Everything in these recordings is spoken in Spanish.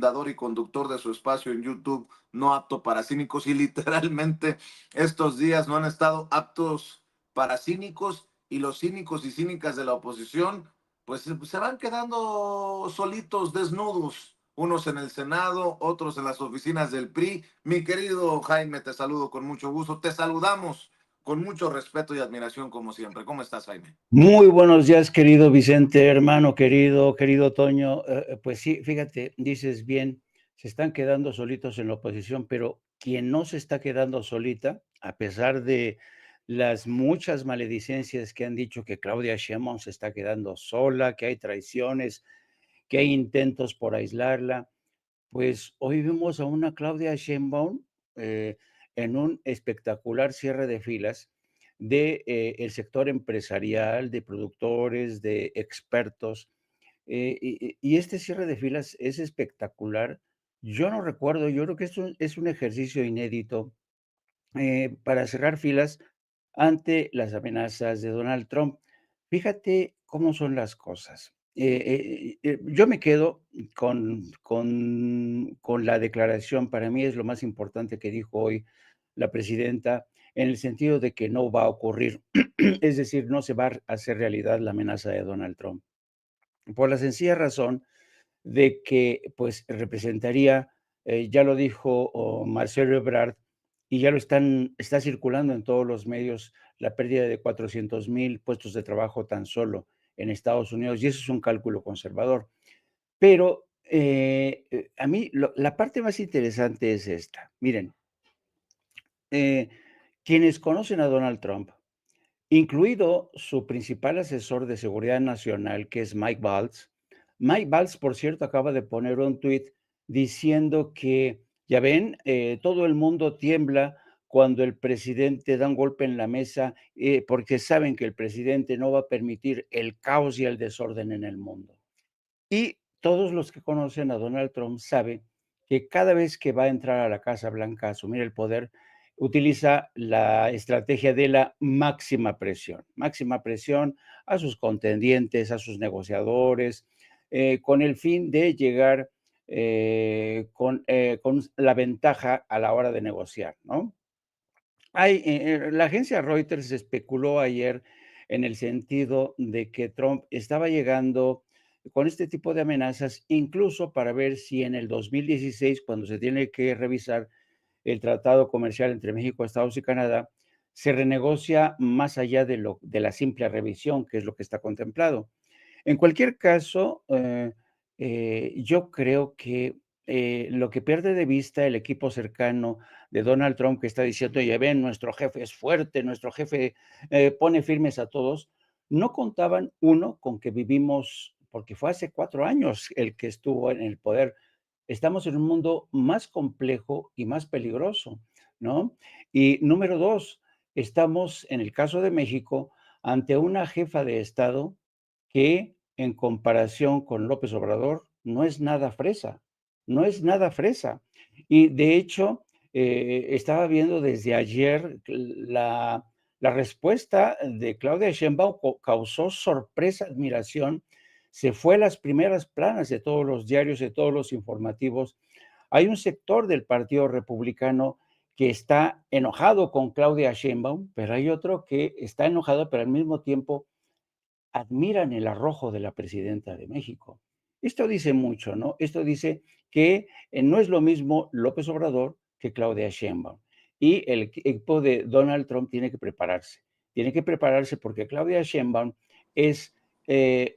dador y conductor de su espacio en YouTube, No Apto para Cínicos, y literalmente estos días no han estado aptos para cínicos, y los cínicos y cínicas de la oposición pues se van quedando solitos, desnudos, unos en el Senado, otros en las oficinas del PRI. Mi querido Jaime, te saludo con mucho gusto, te saludamos con mucho respeto y admiración como siempre. ¿Cómo estás, Jaime? Muy buenos días, querido Vicente, hermano querido, querido Toño. Pues sí, fíjate, dices bien, se están quedando solitos en la oposición, pero quien no se está quedando solita, a pesar de las muchas maledicencias que han dicho que Claudia Sheinbaum se está quedando sola, que hay traiciones, que hay intentos por aislarla, pues hoy vimos a una Claudia Sheinbaum en un espectacular cierre de filas de el sector empresarial, de productores, de expertos. Y este cierre de filas es espectacular. Yo no recuerdo, yo creo que es un ejercicio inédito para cerrar filas ante las amenazas de Donald Trump. Fíjate cómo son las cosas. Yo me quedo con la declaración, para mí es lo más importante que dijo hoy la presidenta, en el sentido de que no va a ocurrir, es decir, no se va a hacer realidad la amenaza de Donald Trump, por la sencilla razón de que pues representaría, ya lo dijo Marcelo Ebrard, y ya está circulando en todos los medios, la pérdida de 400,000 puestos de trabajo tan solo en Estados Unidos, y eso es un cálculo conservador. Pero a mí la parte más interesante es esta. Miren, eh, quienes conocen a Donald Trump, incluido su principal asesor de seguridad nacional, que es Mike Valls. Mike Valls, por cierto, acaba de poner un tuit diciendo que, ya ven, todo el mundo tiembla cuando el presidente da un golpe en la mesa, porque saben que el presidente no va a permitir el caos y el desorden en el mundo. Y todos los que conocen a Donald Trump saben que cada vez que va a entrar a la Casa Blanca a asumir el poder, utiliza la estrategia de la máxima presión a sus contendientes, a sus negociadores, con el fin de llegar con la ventaja a la hora de negociar, ¿no? La agencia Reuters especuló ayer en el sentido de que Trump estaba llegando con este tipo de amenazas, incluso para ver si en el 2016, cuando se tiene que revisar el tratado comercial entre México, Estados y Canadá, se renegocia más allá de la simple revisión, que es lo que está contemplado. En cualquier caso, yo creo que lo que pierde de vista el equipo cercano de Donald Trump, que está diciendo, ya ven, nuestro jefe es fuerte, nuestro jefe pone firmes a todos, no contaban, uno, con que vivimos, porque fue hace 4 años el que estuvo en el poder. Estamos en un mundo más complejo y más peligroso, ¿no? Y número dos, estamos, en el caso de México, ante una jefa de Estado que, en comparación con López Obrador, no es nada fresa, no es nada fresa. Y de hecho, estaba viendo desde ayer la respuesta de Claudia Sheinbaum causó sorpresa, admiración, se fue a las primeras planas de todos los diarios, de todos los informativos. Hay un sector del Partido Republicano que está enojado con Claudia Sheinbaum, pero hay otro que está enojado, pero al mismo tiempo admiran el arrojo de la presidenta de México. Esto dice mucho, ¿no? Esto dice que no es lo mismo López Obrador que Claudia Sheinbaum. Y el equipo de Donald Trump tiene que prepararse porque Claudia Sheinbaum es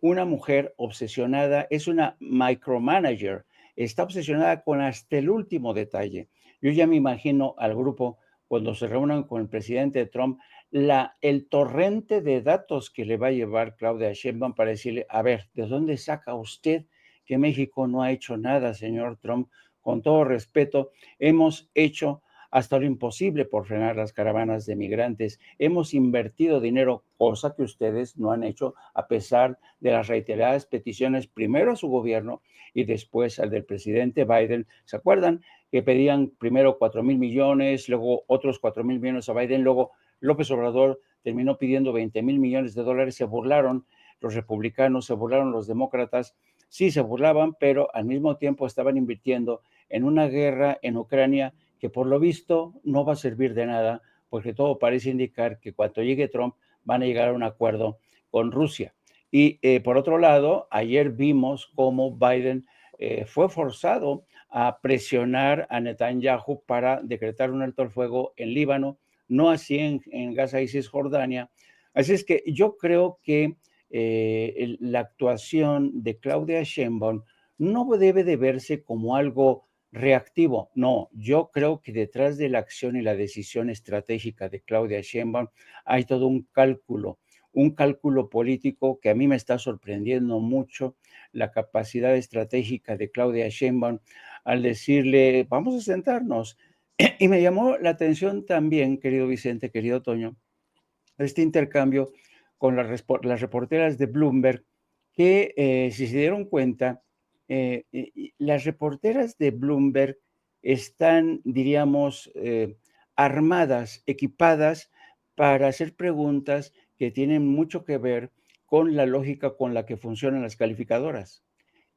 una mujer obsesionada, es una micromanager, está obsesionada con hasta el último detalle. Yo ya me imagino al grupo cuando se reúnan con el presidente Trump, el torrente de datos que le va a llevar Claudia Sheinbaum para decirle, a ver, ¿de dónde saca usted que México no ha hecho nada, señor Trump? Con todo respeto, hemos hecho hasta lo imposible por frenar las caravanas de migrantes. Hemos invertido dinero, cosa que ustedes no han hecho, a pesar de las reiteradas peticiones, primero a su gobierno y después al del presidente Biden. ¿Se acuerdan que pedían primero 4,000 millones, luego otros 4,000 millones a Biden, luego López Obrador terminó pidiendo 20,000 millones de dólares? Se burlaron los republicanos, se burlaron los demócratas, sí se burlaban, pero al mismo tiempo estaban invirtiendo en una guerra en Ucrania que por lo visto no va a servir de nada, porque todo parece indicar que cuando llegue Trump van a llegar a un acuerdo con Rusia. Y por otro lado, ayer vimos cómo Biden fue forzado a presionar a Netanyahu para decretar un alto al fuego en Líbano, no así en Gaza y Cisjordania. Así es que yo creo que la actuación de Claudia Sheinbaum no debe de verse como algo reactivo. No, yo creo que detrás de la acción y la decisión estratégica de Claudia Sheinbaum hay todo un cálculo político que a mí me está sorprendiendo mucho, la capacidad estratégica de Claudia Sheinbaum al decirle, vamos a sentarnos. Y me llamó la atención también, querido Vicente, querido Toño, este intercambio con las reporteras de Bloomberg, que si se dieron cuenta, las reporteras de Bloomberg están, diríamos, armadas, equipadas para hacer preguntas que tienen mucho que ver con la lógica con la que funcionan las calificadoras.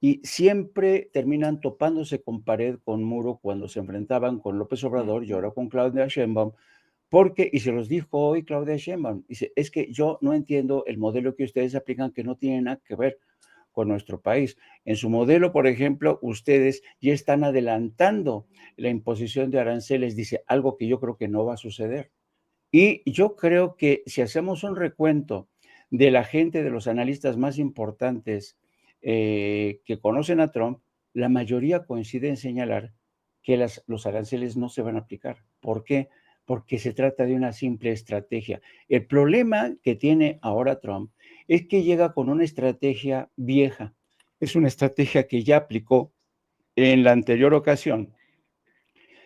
Y siempre terminan topándose con pared, con muro, cuando se enfrentaban con López Obrador y ahora con Claudia Sheinbaum, porque, y se los dijo hoy Claudia Sheinbaum, dice, es que yo no entiendo el modelo que ustedes aplican que no tiene nada que ver con nuestro país. En su modelo, por ejemplo, ustedes ya están adelantando la imposición de aranceles, dice, algo que yo creo que no va a suceder. Y yo creo que si hacemos un recuento de la gente, de los analistas más importantes que conocen a Trump, la mayoría coincide en señalar que los aranceles no se van a aplicar. ¿Por qué? Porque se trata de una simple estrategia. El problema que tiene ahora Trump es que llega con una estrategia vieja. Es una estrategia que ya aplicó en la anterior ocasión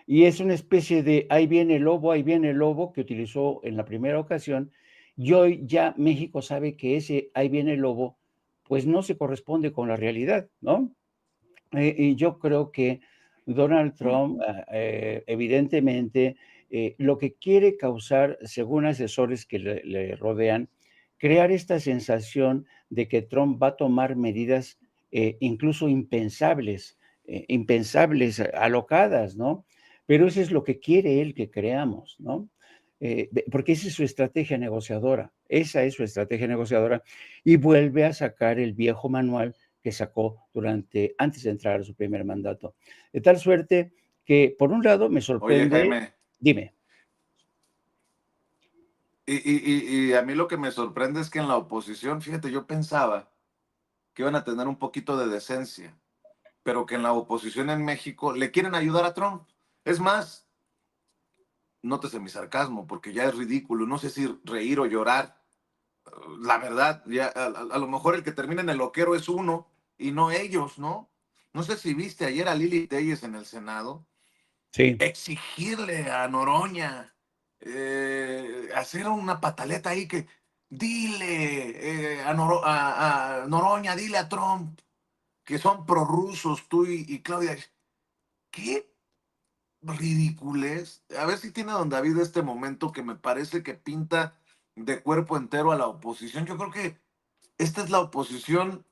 y es una especie de ahí viene el lobo que utilizó en la primera ocasión, y hoy ya México sabe que ese ahí viene el lobo, pues no se corresponde con la realidad, ¿no? Y yo creo que Donald Trump, evidentemente, lo que quiere causar, según asesores que le rodean, crear esta sensación de que Trump va a tomar medidas incluso impensables, alocadas, ¿no? Pero eso es lo que quiere él que creamos, ¿no? Porque esa es su estrategia negociadora, esa es su estrategia negociadora, y vuelve a sacar el viejo manual que sacó antes de entrar a su primer mandato. De tal suerte que, por un lado, me Oye, sorprende. Jaime, Dime. y a mí lo que me sorprende es que en la oposición, fíjate, yo pensaba que iban a tener un poquito de decencia, pero que en la oposición en México le quieren ayudar a Trump. Es más, nótese mi sarcasmo, porque ya es ridículo, no sé si reír o llorar. La verdad, ya a lo mejor el que termina en el loquero es uno y no ellos, ¿no? No sé si viste ayer a Lili Telles en el Senado Sí, exigirle a Noroña, hacer una pataleta ahí que dile a Noroña, dile a Trump que son prorrusos tú y Claudia. ¿Qué ridiculez? A ver si tiene don David este momento que me parece que pinta de cuerpo entero a la oposición. Yo creo que esta es la oposición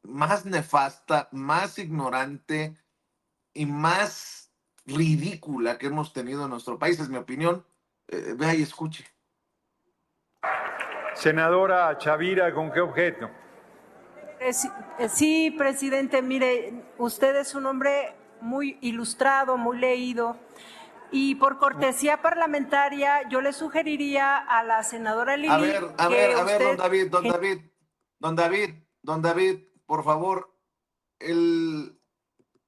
más nefasta, más ignorante y más ridícula que hemos tenido en nuestro país, es mi opinión. Vea y escuche. Senadora Chavira, ¿con qué objeto? Sí, presidente, mire, usted es un hombre muy ilustrado, muy leído, y por cortesía parlamentaria yo le sugeriría a la senadora Lili que A ver, usted... don David, por favor, el,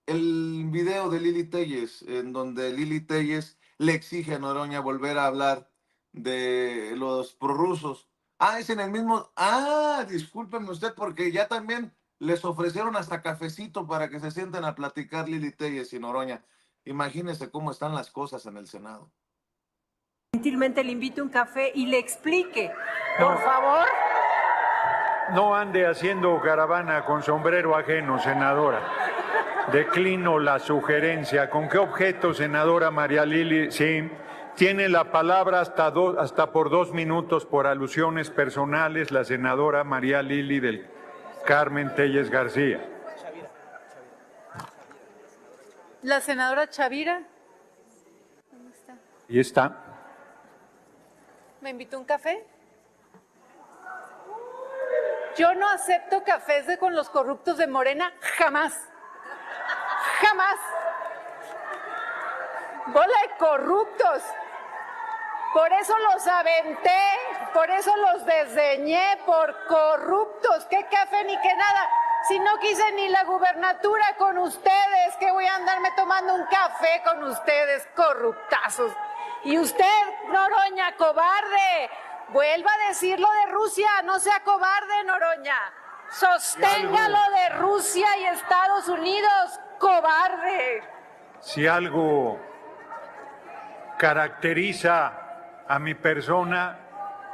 el video de Lili Telles, en donde Lili Telles le exige a Noroña volver a hablar de los prorrusos. Ah, es en el mismo. Ah, discúlpeme usted, porque ya también les ofrecieron hasta cafecito para que se sienten a platicar Lili Telles y Noroña. Imagínese cómo están las cosas en el Senado. Gentilmente le invite un café y le explique, por favor. No ande haciendo caravana con sombrero ajeno, senadora. Declino la sugerencia. ¿Con qué objeto, senadora María Lili? Sí, tiene la palabra hasta por 2 minutos por alusiones personales la senadora María Lili del Carmen Telles García. La senadora Chavira. ¿Dónde está? Y está. ¿Me invitó un café? Yo no acepto cafés con los corruptos de Morena, jamás. Jamás. Bola de corruptos. Por eso los aventé, por eso los desdeñé, por corruptos. ¿Qué café ni qué nada? Si no quise ni la gubernatura con ustedes, que voy a andarme tomando un café con ustedes, corruptazos. Y usted, Noroña, cobarde, vuelva a decir lo de Rusia, no sea cobarde, Noroña. Sostenga lo de Rusia y Estados Unidos, cobarde. Si algo caracteriza a mi persona,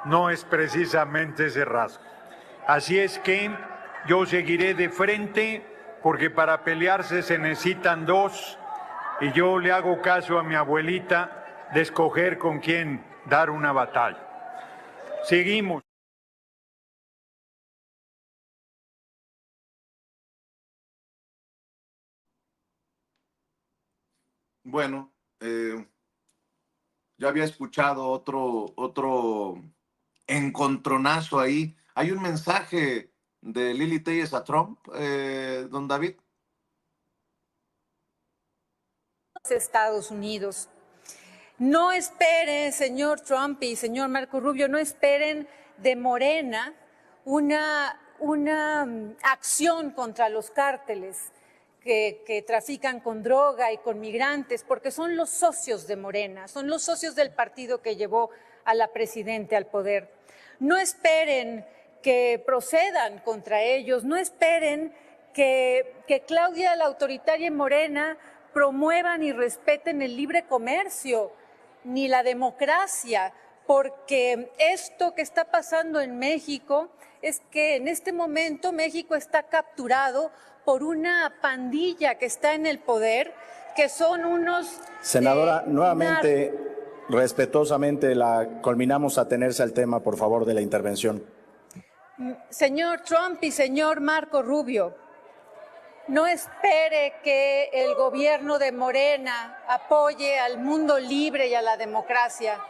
no es precisamente ese rasgo. Así es que yo seguiré de frente, porque para pelearse se necesitan dos, y yo le hago caso a mi abuelita de escoger con quién dar una batalla. Seguimos. Bueno, yo había escuchado otro encontronazo ahí. Hay un mensaje de Lili Telles a Trump, don David. Estados Unidos. No esperen, señor Trump y señor Marco Rubio, no esperen de Morena una acción contra los cárteles que trafican con droga y con migrantes, porque son los socios de Morena, son los socios del partido que llevó a la presidenta al poder. No esperen que procedan contra ellos, no esperen que Claudia, la autoritaria en Morena, promuevan y respeten el libre comercio ni la democracia, porque esto que está pasando en México es que en este momento México está capturado por una pandilla que está en el poder, que son unos... Senadora, nuevamente, respetuosamente, la culminamos a atenerse al tema, por favor, de la intervención. Señor Trump y señor Marco Rubio, no espere que el gobierno de Morena apoye al mundo libre y a la democracia.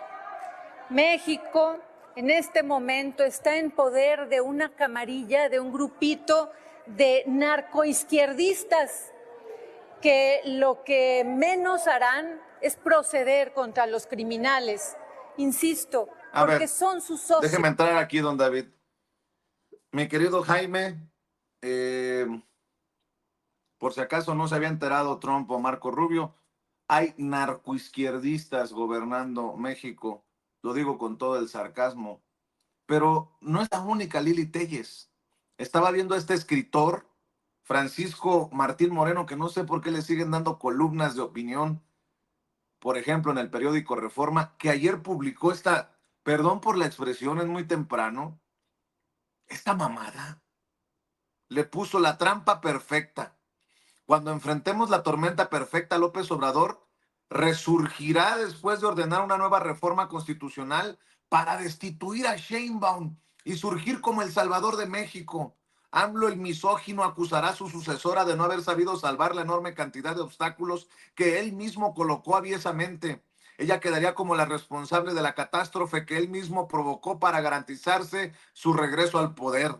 México en este momento está en poder de una camarilla, de un grupito de narcoizquierdistas que lo que menos harán es proceder contra los criminales. Insisto, porque son sus socios. Déjeme entrar aquí, don David. Mi querido Jaime, por si acaso no se había enterado Trump o Marco Rubio, hay narcoizquierdistas gobernando México. Lo digo con todo el sarcasmo. Pero no es la única Lili Telles. Estaba viendo a este escritor, Francisco Martín Moreno, que no sé por qué le siguen dando columnas de opinión, por ejemplo, en el periódico Reforma, que ayer publicó esta, perdón por la expresión, es muy temprano, esta mamada. Le puso la trampa perfecta. Cuando enfrentemos la tormenta perfecta, López Obrador resurgirá después de ordenar una nueva reforma constitucional para destituir a Sheinbaum y surgir como el Salvador de México. AMLO, el misógino, acusará a su sucesora de no haber sabido salvar la enorme cantidad de obstáculos que él mismo colocó aviesamente. Ella quedaría como la responsable de la catástrofe que él mismo provocó para garantizarse su regreso al poder.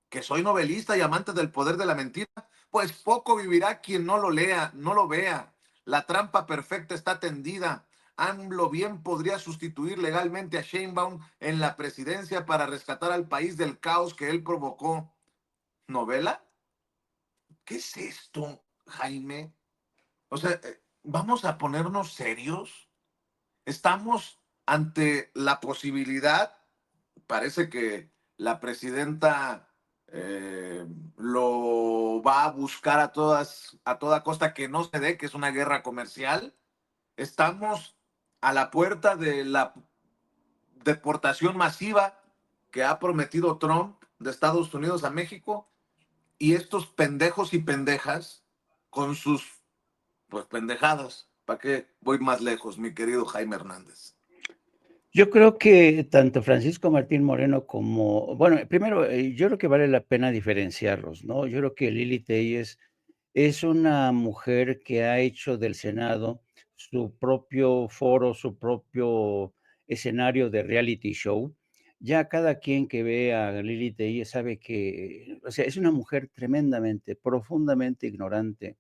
Que soy novelista y amante del poder de la mentira, pues poco vivirá quien no lo lea, no lo vea. La trampa perfecta está tendida. AMLO bien podría sustituir legalmente a Sheinbaum en la presidencia para rescatar al país del caos que él provocó. ¿Novela? ¿Qué es esto, Jaime? O sea, ¿vamos a ponernos serios? Estamos ante la posibilidad, parece que la presidenta lo va a buscar a toda costa que no se dé, que es una guerra comercial. Estamos a la puerta de la deportación masiva que ha prometido Trump de Estados Unidos a México, y estos pendejos y pendejas con sus pendejadas. ¿Para qué voy más lejos, mi querido Jaime Hernández? Yo creo que tanto Francisco Martín Moreno como, bueno, primero, yo creo que vale la pena diferenciarlos, ¿no? Yo creo que Lili Téllez es una mujer que ha hecho del Senado su propio foro, su propio escenario de reality show. Ya cada quien que ve a Lili Téllez sabe que, o sea, es una mujer tremendamente, profundamente ignorante.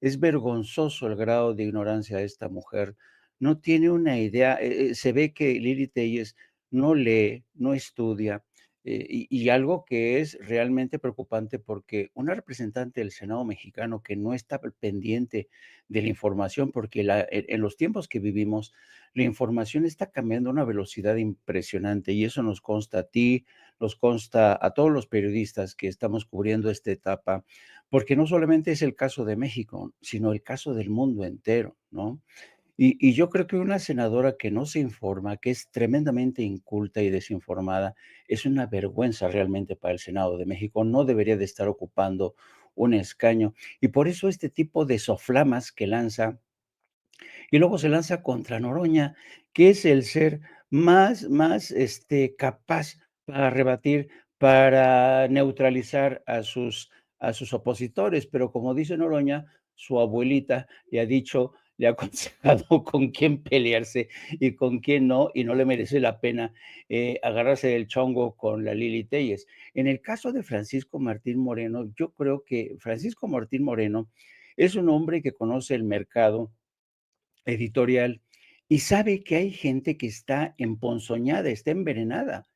Es vergonzoso el grado de ignorancia de esta mujer. No tiene una idea, se ve que Lili Téllez no lee, no estudia, y algo que es realmente preocupante, porque una representante del Senado mexicano que no está pendiente de la información, porque en los tiempos que vivimos, la información está cambiando a una velocidad impresionante, y eso nos consta a ti, nos consta a todos los periodistas que estamos cubriendo esta etapa, porque no solamente es el caso de México, sino el caso del mundo entero, ¿no? Y yo creo que una senadora que no se informa, que es tremendamente inculta y desinformada, es una vergüenza realmente para el Senado de México. No debería de estar ocupando un escaño. Y por eso este tipo de soflamas que lanza y luego se lanza contra Noroña, que es el ser más capaz para rebatir, para neutralizar a sus opositores. Pero como dice Noroña, su abuelita le ha dicho, le ha aconsejado con quién pelearse y con quién no, y no le merece la pena agarrarse del chongo con la Lili Téllez. En el caso de Francisco Martín Moreno, yo creo que Francisco Martín Moreno es un hombre que conoce el mercado editorial y sabe que hay gente que está emponzoñada, está envenenada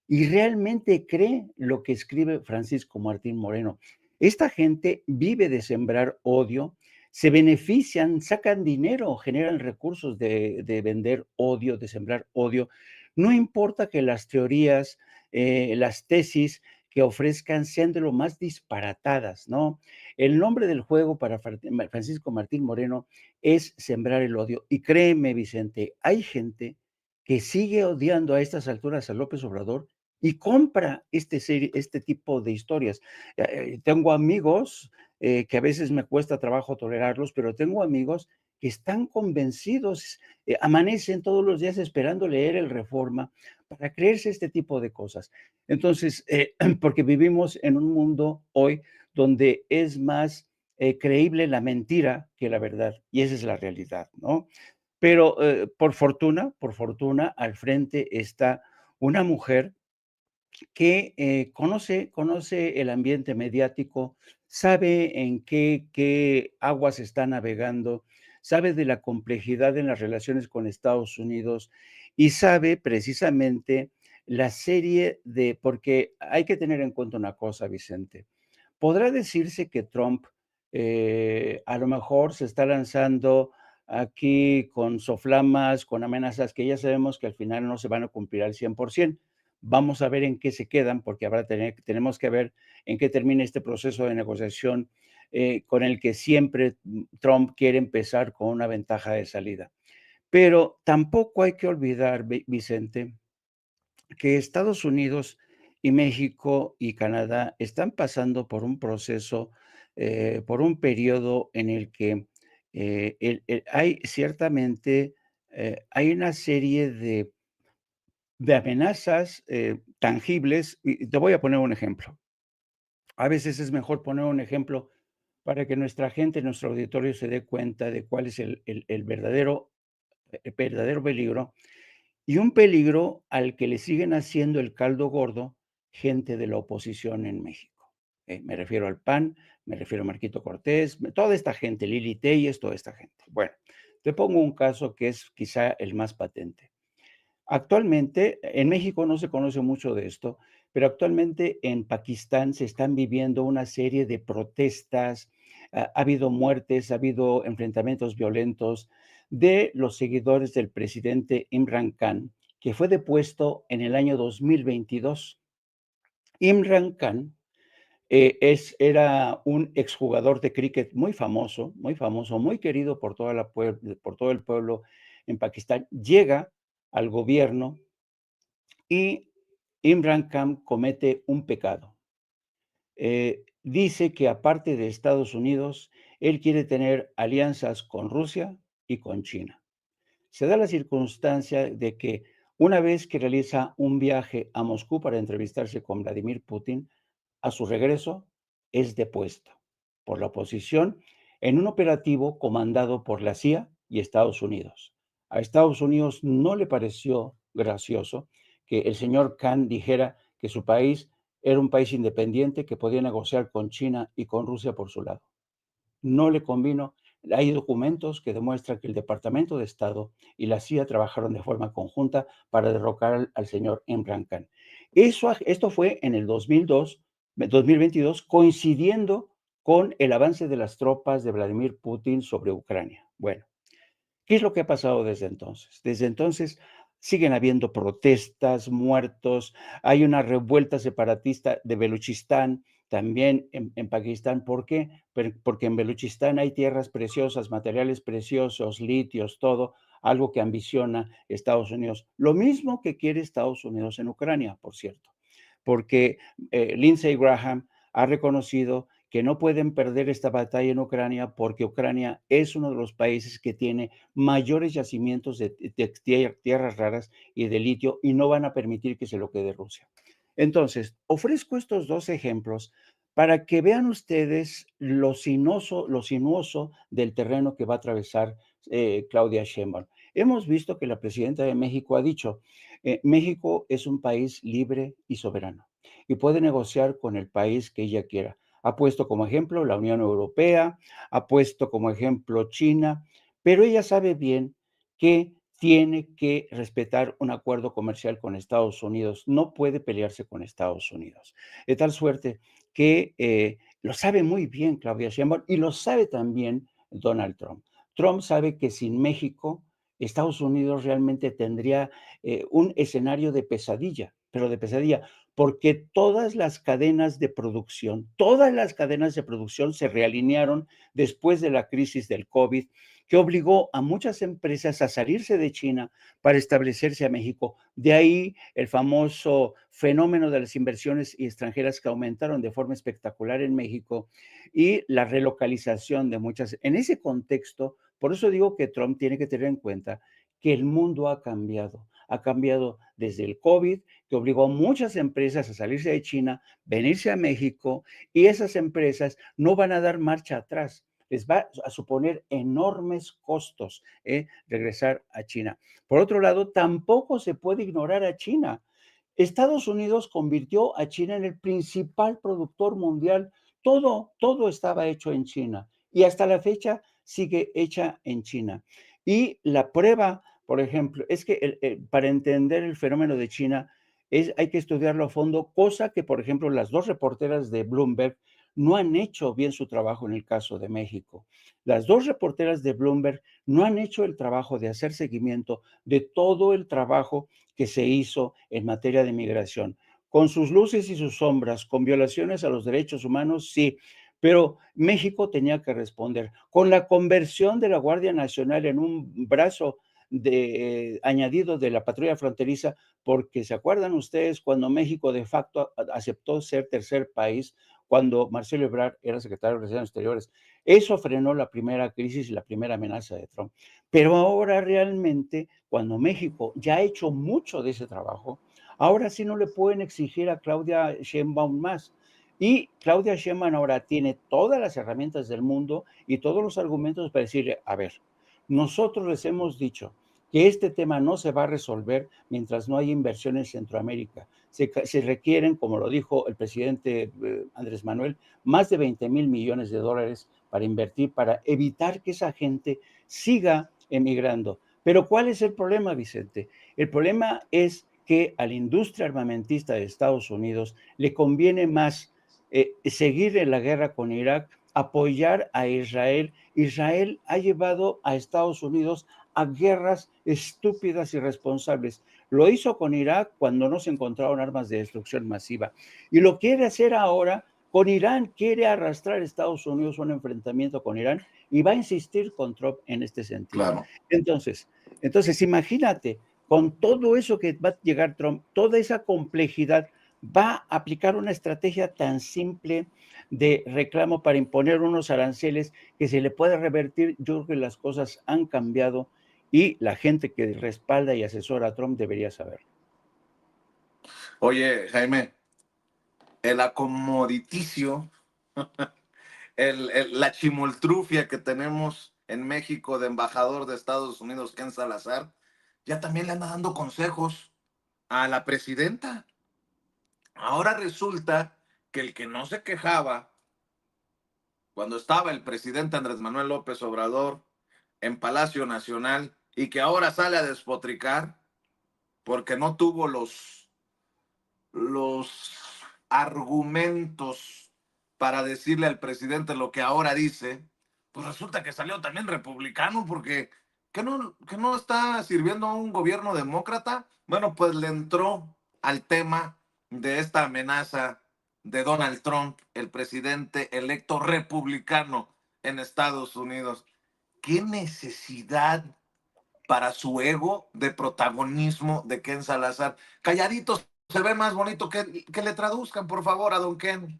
y realmente cree lo que escribe Francisco Martín Moreno. Esta gente vive de sembrar odio, se benefician, sacan dinero, generan recursos de vender odio, de sembrar odio. No importa que las teorías, las tesis que ofrezcan sean de lo más disparatadas, ¿no? El nombre del juego para Francisco Martín Moreno es sembrar el odio. Y créeme, Vicente, hay gente que sigue odiando a estas alturas a López Obrador y compra este tipo de historias. Tengo amigos que a veces me cuesta trabajo tolerarlos, pero tengo amigos que están convencidos, amanecen todos los días esperando leer el Reforma para creerse este tipo de cosas. Entonces, porque vivimos en un mundo hoy donde es más creíble la mentira que la verdad, y esa es la realidad, ¿no? Pero por fortuna, al frente está una mujer que conoce el ambiente mediático, sabe en qué aguas está navegando, sabe de la complejidad en las relaciones con Estados Unidos y sabe precisamente la serie de, porque hay que tener en cuenta una cosa, Vicente. Podrá decirse que Trump a lo mejor se está lanzando aquí con soflamas, con amenazas que ya sabemos que al final no se van a cumplir al 100%. Vamos a ver en qué se quedan, porque tenemos que ver en qué termina este proceso de negociación con el que siempre Trump quiere empezar con una ventaja de salida. Pero tampoco hay que olvidar, Vicente, que Estados Unidos y México y Canadá están pasando por un proceso, por un periodo en el que hay ciertamente, hay una serie de amenazas tangibles. Y te voy a poner un ejemplo. A veces es mejor poner un ejemplo para que nuestra gente, nuestro auditorio se dé cuenta de cuál es el verdadero peligro y un peligro al que le siguen haciendo el caldo gordo gente de la oposición en México. Me refiero al PAN, me refiero a Marquito Cortés, toda esta gente, Lili Téllez, toda esta gente. Bueno, te pongo un caso que es quizá el más patente. Actualmente, en México no se conoce mucho de esto, pero actualmente en Pakistán se están viviendo una serie de protestas, ha habido muertes, ha habido enfrentamientos violentos de los seguidores del presidente Imran Khan, que fue depuesto en el año 2022. Imran Khan era un exjugador de cricket muy famoso, muy querido por todo el pueblo en Pakistán. Llega al gobierno y Imran Khan comete un pecado. Dice que aparte de Estados Unidos, él quiere tener alianzas con Rusia y con China. Se da la circunstancia de que Una vez que realiza un viaje a Moscú para entrevistarse con Vladimir Putin, a su regreso es depuesto por la oposición en un operativo comandado por la CIA y Estados Unidos. A Estados Unidos no le pareció gracioso que el señor Khan dijera que su país era un país independiente que podía negociar con China y con Rusia por su lado. No le convino. Hay documentos que demuestran que el Departamento de Estado y la CIA trabajaron de forma conjunta para derrocar al señor Imran Khan. Esto fue en el 2022, coincidiendo con el avance de las tropas de Vladimir Putin sobre Ucrania. Bueno, ¿qué es lo que ha pasado desde entonces? Desde entonces siguen habiendo protestas, muertos, hay una revuelta separatista de Beluchistán, también en Pakistán. ¿Por qué? Porque en Beluchistán hay tierras preciosas, materiales preciosos, litios, todo, algo que ambiciona Estados Unidos. Lo mismo que quiere Estados Unidos en Ucrania, por cierto, porque Lindsey Graham ha reconocido que no pueden perder esta batalla en Ucrania porque Ucrania es uno de los países que tiene mayores yacimientos de tierras raras y de litio y no van a permitir que se lo quede Rusia. Entonces, ofrezco estos dos ejemplos para que vean ustedes lo sinuoso del terreno que va a atravesar Claudia Sheinbaum. Hemos visto que la presidenta de México ha dicho, México es un país libre y soberano y puede negociar con el país que ella quiera. Ha puesto como ejemplo la Unión Europea, ha puesto como ejemplo China, pero ella sabe bien que tiene que respetar un acuerdo comercial con Estados Unidos, no puede pelearse con Estados Unidos. De tal suerte que lo sabe muy bien Claudia Sheinbaum y lo sabe también Donald Trump. Trump sabe que sin México, Estados Unidos realmente tendría un escenario de pesadilla, pero de pesadilla, porque todas las cadenas de producción se realinearon después de la crisis del COVID, que obligó a muchas empresas a salirse de China para establecerse a México. De ahí el famoso fenómeno de las inversiones extranjeras que aumentaron de forma espectacular en México y la relocalización de muchas. En ese contexto, por eso digo que Trump tiene que tener en cuenta que el mundo ha cambiado desde el COVID, que obligó a muchas empresas a salirse de China, venirse a México, y esas empresas no van a dar marcha atrás. Les va a suponer enormes costos regresar a China. Por otro lado, tampoco se puede ignorar a China. Estados Unidos convirtió a China en el principal productor mundial. Todo estaba hecho en China y hasta la fecha sigue hecha en China. Y la prueba, por ejemplo, es que para entender el fenómeno de China hay que estudiarlo a fondo, cosa que, por ejemplo, las dos reporteras de Bloomberg no han hecho bien su trabajo en el caso de México. Las dos reporteras de Bloomberg no han hecho el trabajo de hacer seguimiento de todo el trabajo que se hizo en materia de migración, con sus luces y sus sombras, con violaciones a los derechos humanos, sí, pero México tenía que responder. Con la conversión de la Guardia Nacional en un brazo añadido de la patrulla fronteriza, porque se acuerdan ustedes cuando México de facto aceptó ser tercer país, cuando Marcelo Ebrard era secretario de Relaciones Exteriores. Eso frenó la primera crisis y la primera amenaza de Trump. Pero ahora realmente, cuando México ya ha hecho mucho de ese trabajo, ahora sí no le pueden exigir a Claudia Sheinbaum más. Y Claudia Sheinbaum ahora tiene todas las herramientas del mundo y todos los argumentos para decirle, a ver, nosotros les hemos dicho que este tema no se va a resolver mientras no haya inversión en Centroamérica. Se requieren, como lo dijo el presidente Andrés Manuel, más de 20,000 millones de dólares para invertir, para evitar que esa gente siga emigrando. Pero ¿cuál es el problema, Vicente? El problema es que a la industria armamentista de Estados Unidos le conviene más seguir en la guerra con Irak, apoyar a Israel. Israel ha llevado a Estados Unidos a guerras estúpidas y irresponsables. Lo hizo con Irak cuando no se encontraron armas de destrucción masiva. Y lo quiere hacer ahora con Irán. Quiere arrastrar a Estados Unidos a un enfrentamiento con Irán y va a insistir con Trump en este sentido. Claro. Entonces, imagínate, con todo eso que va a llegar Trump, toda esa complejidad, va a aplicar una estrategia tan simple de reclamo para imponer unos aranceles que se le puede revertir. Yo creo que las cosas han cambiado y la gente que respalda y asesora a Trump debería saber. Oye, Jaime, el acomoditicio, la chimoltrufia que tenemos en México de embajador de Estados Unidos, Ken Salazar, ya también le anda dando consejos a la presidenta. Ahora resulta que el que no se quejaba cuando estaba el presidente Andrés Manuel López Obrador en Palacio Nacional y que ahora sale a despotricar porque no tuvo los argumentos para decirle al presidente lo que ahora dice, pues resulta que salió también republicano porque que no está sirviendo a un gobierno demócrata. Bueno, pues le entró al tema de esta amenaza de Donald Trump, el presidente electo republicano en Estados Unidos. ¿Qué necesidad para su ego de protagonismo de Ken Salazar? Calladitos se ve más bonito que le traduzcan, por favor, a don Ken.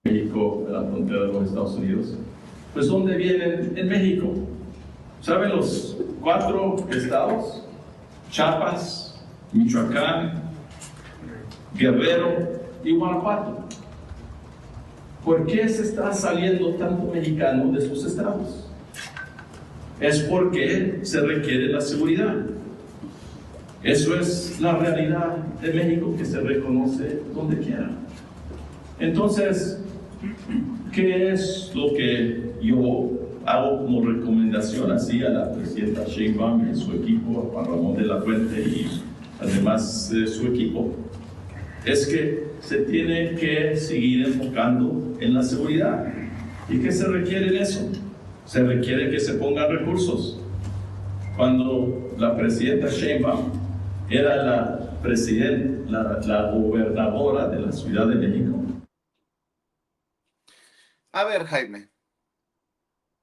México, en la frontera de los Estados Unidos. Pues, ¿dónde vienen en México? ¿Saben los 4 estados? Chiapas, Michoacán, Guerrero y Guanajuato. ¿Por qué se está saliendo tanto mexicano de esos estados? Es porque se requiere la seguridad. Eso es la realidad de México que se reconoce donde quiera. Entonces, ¿qué es lo que yo hago como recomendación así a la presidenta Sheinbaum y su equipo, a Ramón de la Fuente y además de su equipo? Es que se tiene que seguir enfocando en la seguridad. ¿Y qué se requiere en eso? Se requiere que se pongan recursos. Cuando la presidenta Sheinbaum era la gobernadora de la Ciudad de México. A ver, Jaime,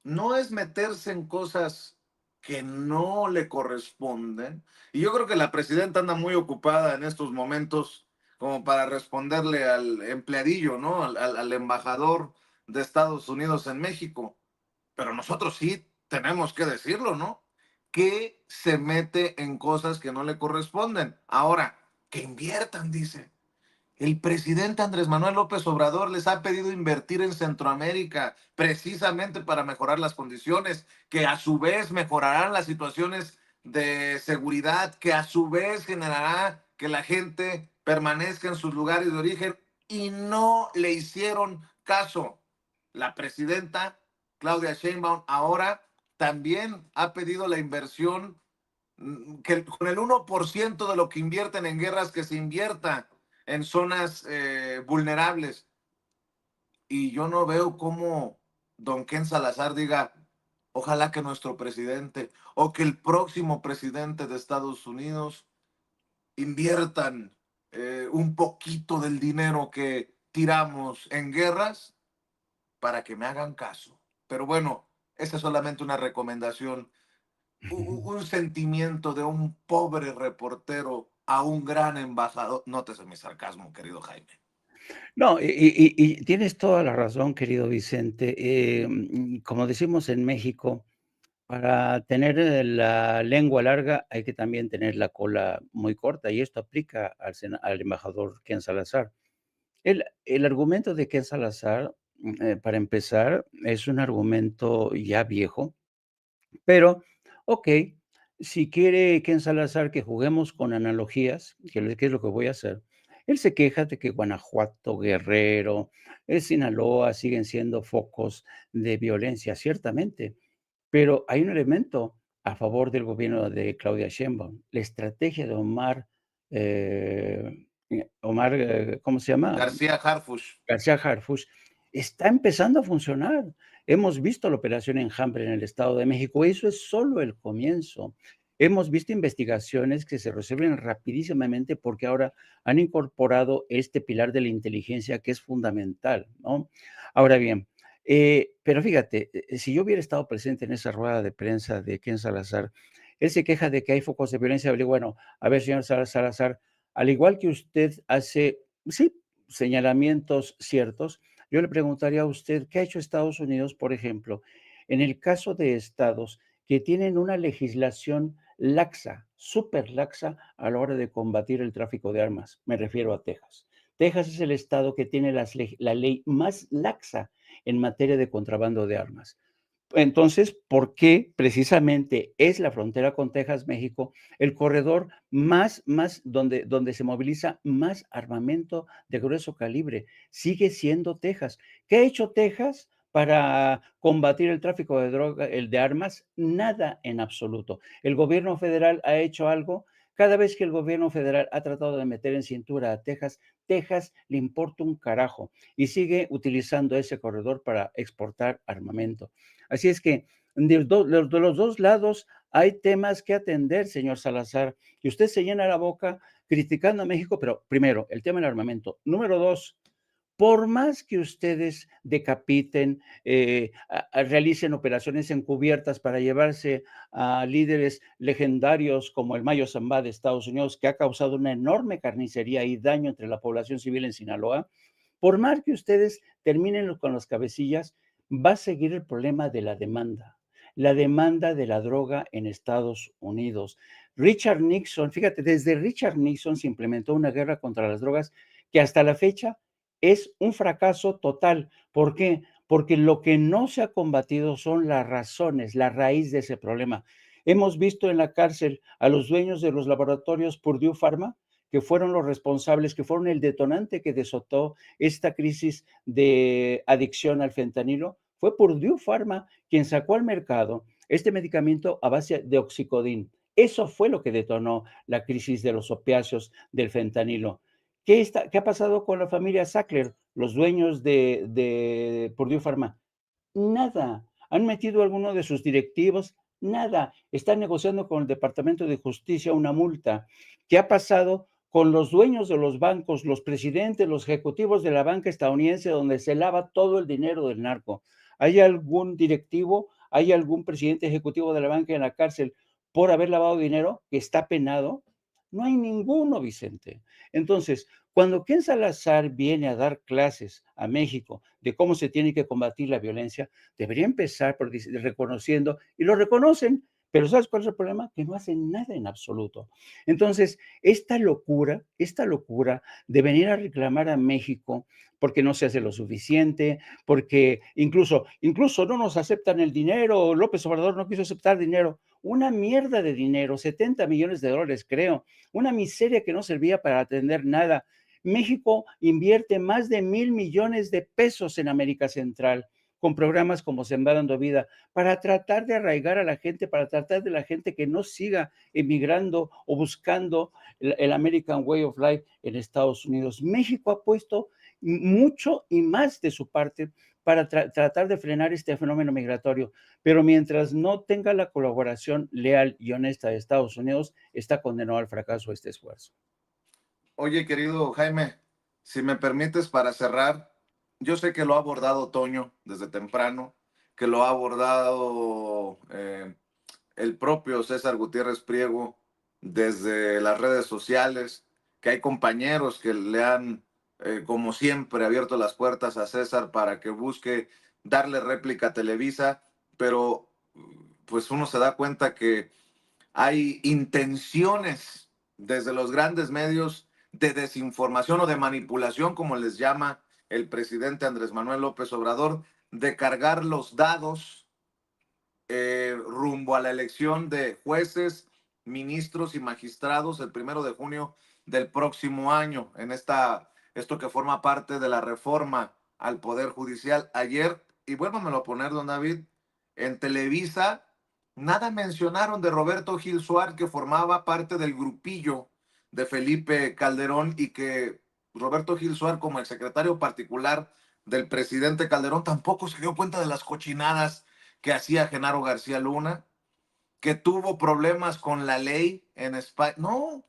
no es meterse en cosas que no le corresponden. Y yo creo que la presidenta anda muy ocupada en estos momentos como para responderle al empleadillo, ¿no? Al embajador de Estados Unidos en México. Pero nosotros sí tenemos que decirlo, ¿no? Que se mete en cosas que no le corresponden. Ahora, que inviertan, dice. El presidente Andrés Manuel López Obrador les ha pedido invertir en Centroamérica precisamente para mejorar las condiciones, que a su vez mejorarán las situaciones de seguridad, que a su vez generará que la gente permanezca en sus lugares de origen, y no le hicieron caso. La presidenta Claudia Sheinbaum ahora también ha pedido la inversión, que con el 1% de lo que invierten en guerras, que se invierta en zonas vulnerables. Y yo no veo cómo don Ken Salazar diga, ojalá que nuestro presidente o que el próximo presidente de Estados Unidos inviertan un poquito del dinero que tiramos en guerras para que me hagan caso. Pero bueno, esa es solamente una recomendación, un sentimiento de un pobre reportero a un gran embajador. Nótese mi sarcasmo, querido Jaime. No, y tienes toda la razón, querido Vicente. Como decimos en México, para tener la lengua larga hay que también tener la cola muy corta, y esto aplica al embajador Ken Salazar. El argumento de Ken Salazar, para empezar, es un argumento ya viejo, pero, okey, si quiere Ken Salazar que juguemos con analogías, que es lo que voy a hacer, él se queja de que Guanajuato, Guerrero, Sinaloa siguen siendo focos de violencia, ciertamente, pero hay un elemento a favor del gobierno de Claudia Sheinbaum, la estrategia de Omar, ¿cómo se llama? García Harfush. García Harfuch, está empezando a funcionar. Hemos visto la operación Enjambre en el Estado de México. Eso es solo el comienzo. Hemos visto investigaciones que se resuelven rapidísimamente porque ahora han incorporado este pilar de la inteligencia que es fundamental, ¿no? Ahora bien, pero fíjate, si yo hubiera estado presente en esa rueda de prensa de Ken Salazar, él se queja de que hay focos de violencia. Le digo, bueno, a ver, señor Salazar, al igual que usted hace, sí, señalamientos ciertos, yo le preguntaría a usted, ¿qué ha hecho Estados Unidos, por ejemplo, en el caso de estados que tienen una legislación laxa, súper laxa a la hora de combatir el tráfico de armas. Me refiero a Texas. Texas es el estado que tiene la ley más laxa en materia de contrabando de armas. Entonces, ¿por qué precisamente es la frontera con Texas, México, el corredor más donde se moviliza más armamento de grueso calibre? Sigue siendo Texas. ¿Qué ha hecho Texas para combatir el tráfico de droga, el de armas? Nada en absoluto. ¿El gobierno federal ha hecho algo? Cada vez que el gobierno federal ha tratado de meter en cintura a Texas, Texas le importa un carajo y sigue utilizando ese corredor para exportar armamento. Así es que de los dos lados hay temas que atender, señor Salazar, y usted se llena la boca criticando a México, pero primero, el tema del armamento. Número dos, por más que ustedes decapiten, realicen operaciones encubiertas para llevarse a líderes legendarios como el Mayo Zambada de Estados Unidos, que ha causado una enorme carnicería y daño entre la población civil en Sinaloa, por más que ustedes terminen con las cabecillas, va a seguir el problema de la demanda de la droga en Estados Unidos. Richard Nixon, fíjate, desde Richard Nixon se implementó una guerra contra las drogas que hasta la fecha es un fracaso total. ¿Por qué? Porque lo que no se ha combatido son las razones, la raíz de ese problema. Hemos visto en la cárcel a los dueños de los laboratorios Purdue Pharma, que fueron los responsables, que fueron el detonante que desató esta crisis de adicción al fentanilo. Fue Purdue Pharma quien sacó al mercado este medicamento a base de oxicodín. Eso fue lo que detonó la crisis de los opiáceos del fentanilo. ¿Qué ha pasado con la familia Sackler, los dueños de Purdue Pharma? Nada. ¿Han metido a alguno de sus directivos? Nada. Están negociando con el Departamento de Justicia una multa. ¿Qué ha pasado con los dueños de los bancos, los presidentes, los ejecutivos de la banca estadounidense, donde se lava todo el dinero del narco? ¿Hay algún directivo, hay algún presidente ejecutivo de la banca en la cárcel por haber lavado dinero que está penado? No hay ninguno, Vicente. Entonces, cuando Ken Salazar viene a dar clases a México de cómo se tiene que combatir la violencia, debería empezar por reconociendo, y lo reconocen, pero ¿sabes cuál es el problema? Que no hacen nada en absoluto. Entonces, esta locura de venir a reclamar a México porque no se hace lo suficiente, porque incluso no nos aceptan el dinero, López Obrador no quiso aceptar dinero, una mierda de dinero, 70 millones de dólares, creo, una miseria que no servía para atender nada. México invierte más de 1,000 millones de pesos en América Central con programas como Sembrando Vida, para tratar de arraigar a la gente, para tratar de la gente que no siga emigrando o buscando el American Way of Life en Estados Unidos. México ha puesto mucho y más de su parte para tratar de frenar este fenómeno migratorio, pero mientras no tenga la colaboración leal y honesta de Estados Unidos, está condenado al fracaso este esfuerzo. Oye, querido Jaime, si me permites para cerrar, yo sé que lo ha abordado Toño desde temprano, que lo ha abordado el propio César Gutiérrez Priego desde las redes sociales, que hay compañeros que le han, como siempre, abierto las puertas a César para que busque darle réplica a Televisa, pero pues uno se da cuenta que hay intenciones desde los grandes medios de desinformación o de manipulación, como les llama el presidente Andrés Manuel López Obrador, de cargar los dados rumbo a la elección de jueces, ministros y magistrados el 1 de junio del próximo año, en esto que forma parte de la reforma al Poder Judicial. Ayer, y vuélvamelo a poner, don David, en Televisa, nada mencionaron de Roberto Gil Suárez, que formaba parte del grupillo de Felipe Calderón, y que Roberto Gil Suárez, como el secretario particular del presidente Calderón, tampoco se dio cuenta de las cochinadas que hacía Genaro García Luna, que tuvo problemas con la ley en España. No,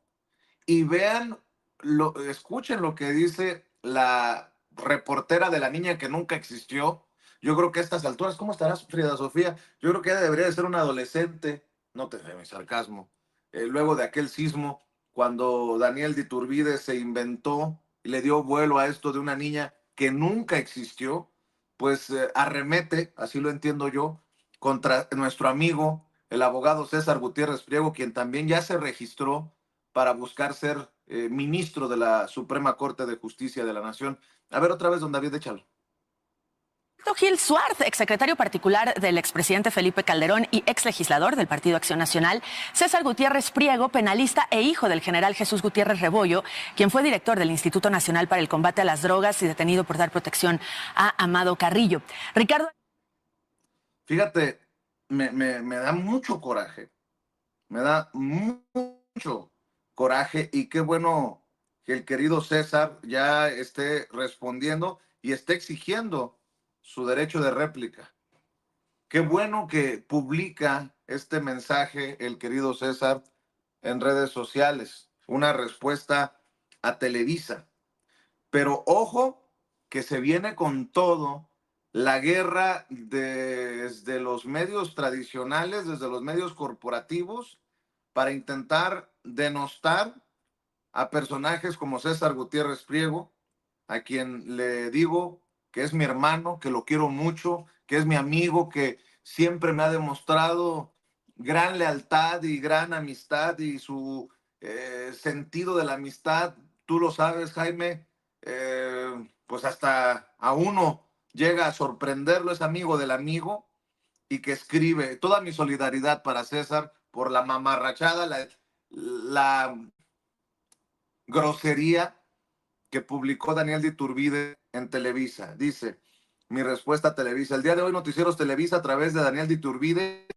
y vean, escuchen lo que dice la reportera de la niña que nunca existió. Yo creo que a estas alturas, ¿cómo estará Frida Sofía? Yo creo que ella debería de ser una adolescente, no te dé mi sarcasmo, luego de aquel sismo, cuando Daniel de Iturbide se inventó y le dio vuelo a esto de una niña que nunca existió, pues arremete, así lo entiendo yo, contra nuestro amigo el abogado César Gutiérrez Priego, quien también ya se registró para buscar ser ministro de la Suprema Corte de Justicia de la Nación. A ver, otra vez, don David, échalo. Gil Suárez, exsecretario particular del expresidente Felipe Calderón y exlegislador del Partido Acción Nacional, César Gutiérrez Priego, penalista e hijo del general Jesús Gutiérrez Rebollo, quien fue director del Instituto Nacional para el Combate a las Drogas y detenido por dar protección a Amado Carrillo. Ricardo. Fíjate, me da mucho coraje, me da mucho coraje, y qué bueno que el querido César ya esté respondiendo y esté exigiendo su derecho de réplica. Qué bueno que publica este mensaje el querido César en redes sociales, una respuesta a Televisa. Pero ojo que se viene con todo la guerra desde los medios tradicionales, desde los medios corporativos, para intentar denostar a personajes como César Gutiérrez Priego, a quien le digo que es mi hermano, que lo quiero mucho, que es mi amigo, que siempre me ha demostrado gran lealtad y gran amistad, y su sentido de la amistad, tú lo sabes, Jaime, pues hasta a uno llega a sorprenderlo, es amigo del amigo, y que escribe toda mi solidaridad para César por la mamarrachada, la grosería que publicó Daniel de Iturbide en Televisa. Dice, mi respuesta a Televisa: el día de hoy Noticieros Televisa, a través de Daniel de Iturbide,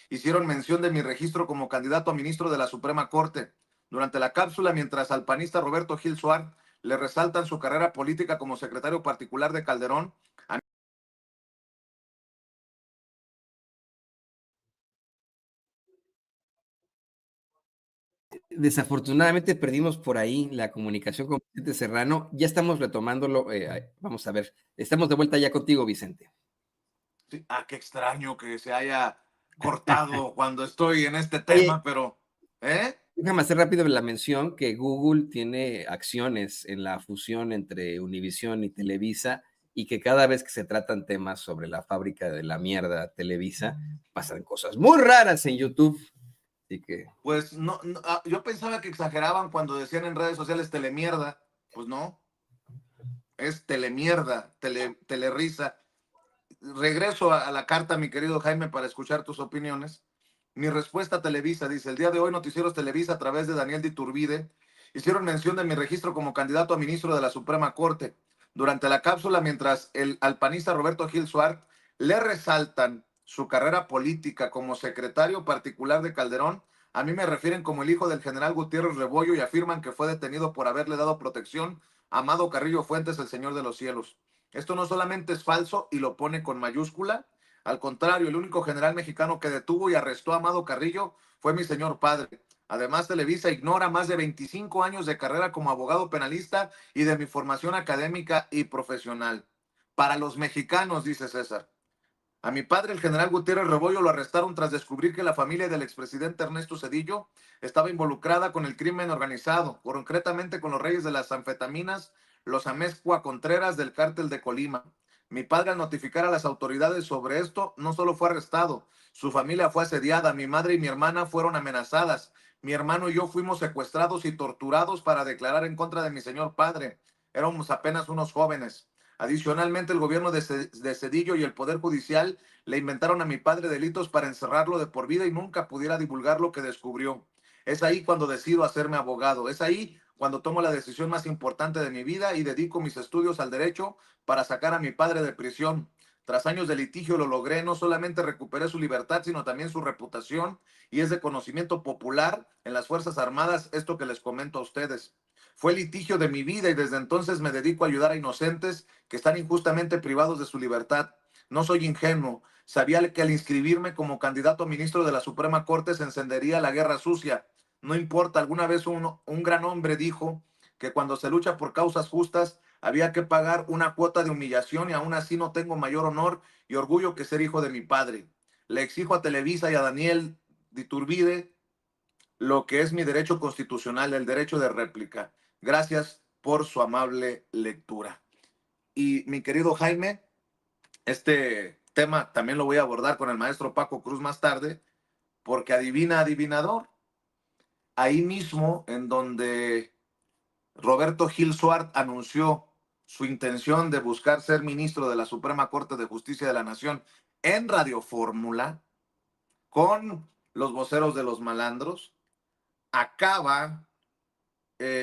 hicieron mención de mi registro como candidato a ministro de la Suprema Corte. Durante la cápsula, mientras al panista Roberto Gil Suárez le resaltan su carrera política como secretario particular de Calderón, Desafortunadamente perdimos por ahí la comunicación con Vicente Serrano. Ya estamos retomándolo. Vamos a ver. Estamos de vuelta ya contigo, Vicente. sí, qué extraño que se haya cortado cuando estoy en este tema, pero Déjame hacer rápido la mención que Google tiene acciones en la fusión entre Univisión y Televisa, y que cada vez que se tratan temas sobre la fábrica de la mierda Televisa, pasan cosas muy raras en YouTube. Así que... Pues no, yo pensaba que exageraban cuando decían en redes sociales telemierda. Pues no, es telemierda, telerisa. Regreso a la carta, mi querido Jaime, para escuchar tus opiniones. Mi respuesta a Televisa dice: el día de hoy Noticieros Televisa, a través de Daniel de Iturbide, hicieron mención de mi registro como candidato a ministro de la Suprema Corte. Durante la cápsula, mientras al panista Roberto Gil Suárez le resaltan su carrera política como secretario particular de Calderón, a mí me refieren como el hijo del general Gutiérrez Rebollo y afirman que fue detenido por haberle dado protección a Amado Carrillo Fuentes, el Señor de los Cielos. Esto no solamente es falso y lo pone con mayúscula, al contrario, el único general mexicano que detuvo y arrestó a Amado Carrillo fue mi señor padre. Además, Televisa ignora más de 25 años de carrera como abogado penalista y de mi formación académica y profesional. Para los mexicanos, dice César, a mi padre, el general Gutiérrez Rebollo, lo arrestaron tras descubrir que la familia del expresidente Ernesto Zedillo estaba involucrada con el crimen organizado, concretamente con los reyes de las anfetaminas, los Amezcua Contreras del cártel de Colima. Mi padre, al notificar a las autoridades sobre esto, no solo fue arrestado, su familia fue asediada, mi madre y mi hermana fueron amenazadas, mi hermano y yo fuimos secuestrados y torturados para declarar en contra de mi señor padre. Éramos apenas unos jóvenes. Adicionalmente, el gobierno de Zedillo y el Poder Judicial le inventaron a mi padre delitos para encerrarlo de por vida y nunca pudiera divulgar lo que descubrió. Es ahí cuando decido hacerme abogado. Es ahí cuando tomo la decisión más importante de mi vida y dedico mis estudios al derecho para sacar a mi padre de prisión. Tras años de litigio lo logré, no solamente recuperé su libertad, sino también su reputación, y es de conocimiento popular en las Fuerzas Armadas esto que les comento a ustedes. Fue el litigio de mi vida y desde entonces me dedico a ayudar a inocentes que están injustamente privados de su libertad. No soy ingenuo. Sabía que al inscribirme como candidato a ministro de la Suprema Corte se encendería la guerra sucia. No importa, alguna vez un gran hombre dijo que cuando se lucha por causas justas había que pagar una cuota de humillación, y aún así no tengo mayor honor y orgullo que ser hijo de mi padre. Le exijo a Televisa y a Daniel de Iturbide lo que es mi derecho constitucional, el derecho de réplica. Gracias por su amable lectura. Y mi querido Jaime, este tema también lo voy a abordar con el maestro Paco Cruz más tarde, porque adivina, adivinador. Ahí mismo, en donde Roberto Gil Suart anunció su intención de buscar ser ministro de la Suprema Corte de Justicia de la Nación en Radio Fórmula, con los voceros de los malandros, acaba,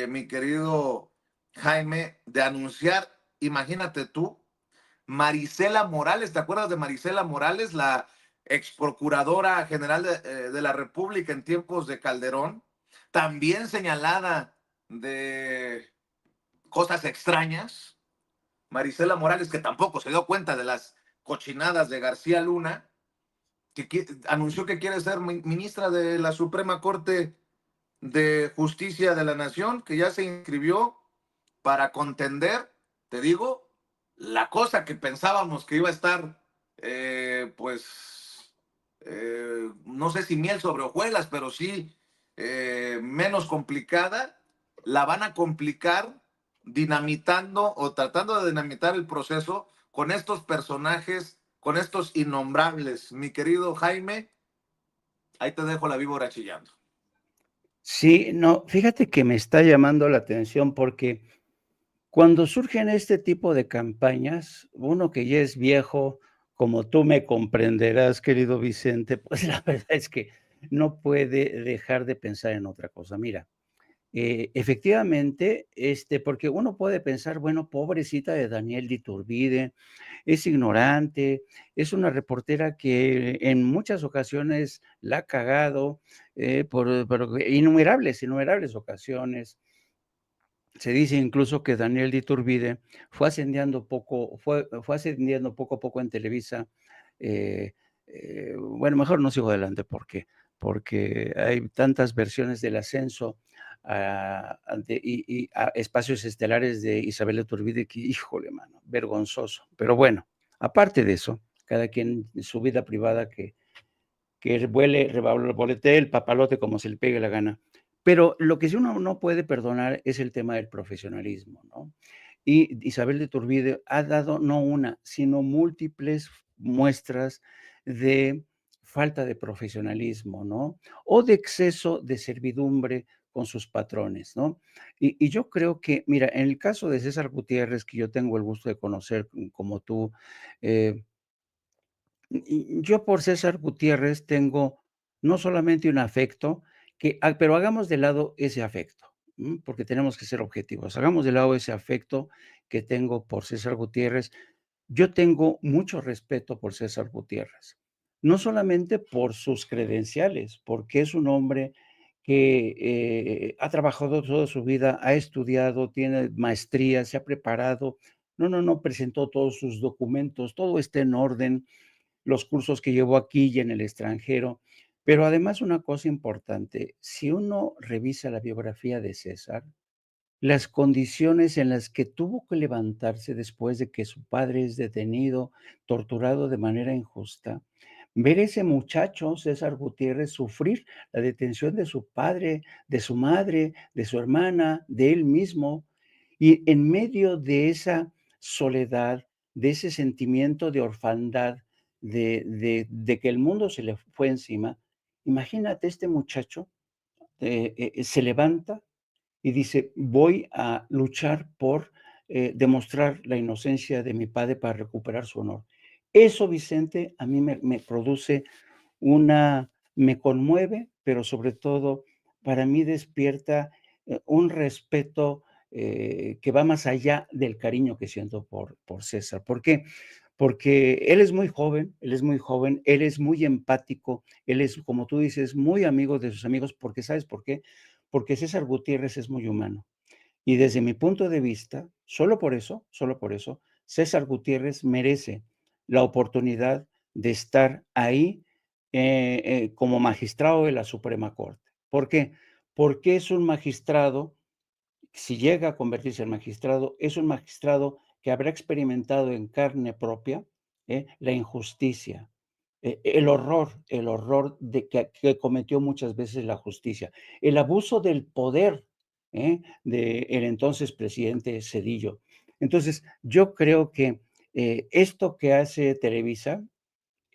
mi querido Jaime, de anunciar, imagínate tú, Marisela Morales. ¿Te acuerdas de Marisela Morales, la ex procuradora general de la República en tiempos de Calderón? También señalada de cosas extrañas. Marisela Morales, que tampoco se dio cuenta de las cochinadas de García Luna, que anunció que quiere ser ministra de la Suprema Corte de Justicia de la Nación, que ya se inscribió para contender, te digo, la cosa que pensábamos que iba a estar, no sé si miel sobre hojuelas, pero sí menos complicada, la van a complicar dinamitando o tratando de dinamitar el proceso con estos personajes, con estos innombrables. Mi querido Jaime, ahí te dejo la víbora chillando. Sí, no, fíjate que me está llamando la atención porque cuando surgen este tipo de campañas, uno que ya es viejo, como tú me comprenderás, querido Vicente, pues la verdad es que no puede dejar de pensar en otra cosa. Mira, efectivamente, porque uno puede pensar, bueno, pobrecita de Daniel de Iturbide, es ignorante, es una reportera que en muchas ocasiones la ha cagado, por innumerables ocasiones. Se dice incluso que Daniel de Iturbide fue ascendiendo poco a poco en Televisa. Bueno, mejor no sigo adelante porque hay tantas versiones del ascenso a espacios estelares de Isabel de Iturbide que, híjole, mano, vergonzoso. Pero bueno, aparte de eso, cada quien en su vida privada que revoletee el papalote como se le pegue la gana. Pero lo que sí uno no puede perdonar es el tema del profesionalismo, ¿no? Y Isabel de Iturbide ha dado no una, sino múltiples muestras de falta de profesionalismo, ¿no? O de exceso de servidumbre con sus patrones, ¿no? Y yo creo que, mira, en el caso de César Gutiérrez, que yo tengo el gusto de conocer como tú, yo por César Gutiérrez tengo no solamente un afecto, pero hagamos de lado ese afecto, porque tenemos que ser objetivos. Hagamos de lado ese afecto que tengo por César Gutiérrez. Yo tengo mucho respeto por César Gutiérrez, no solamente por sus credenciales, porque es un hombre que ha trabajado toda su vida, ha estudiado, tiene maestría, se ha preparado. No, presentó todos sus documentos, todo está en orden, los cursos que llevó aquí y en el extranjero. Pero además una cosa importante, si uno revisa la biografía de César, las condiciones en las que tuvo que levantarse después de que su padre es detenido, torturado de manera injusta, ver ese muchacho, César Gutiérrez, sufrir la detención de su padre, de su madre, de su hermana, de él mismo, y en medio de esa soledad, de ese sentimiento de orfandad, de que el mundo se le fue encima, imagínate este muchacho, se levanta y dice: "Voy a luchar por, demostrar la inocencia de mi padre para recuperar su honor". Eso, Vicente, a mí me produce me conmueve, pero sobre todo, para mí despierta, un respeto, que va más allá del cariño que siento por César. ¿Por qué? Porque él es muy joven, él es muy empático, él es, como tú dices, muy amigo de sus amigos, porque, ¿sabes por qué? Porque César Gutiérrez es muy humano. Y desde mi punto de vista, solo por eso, César Gutiérrez merece la oportunidad de estar ahí, como magistrado de la Suprema Corte. ¿Por qué? Porque es un magistrado, si llega a convertirse en magistrado, es un magistrado que habrá experimentado en carne propia, la injusticia, el horror que cometió muchas veces la justicia, el abuso del poder, del entonces presidente Zedillo. Entonces, yo creo que esto que hace Televisa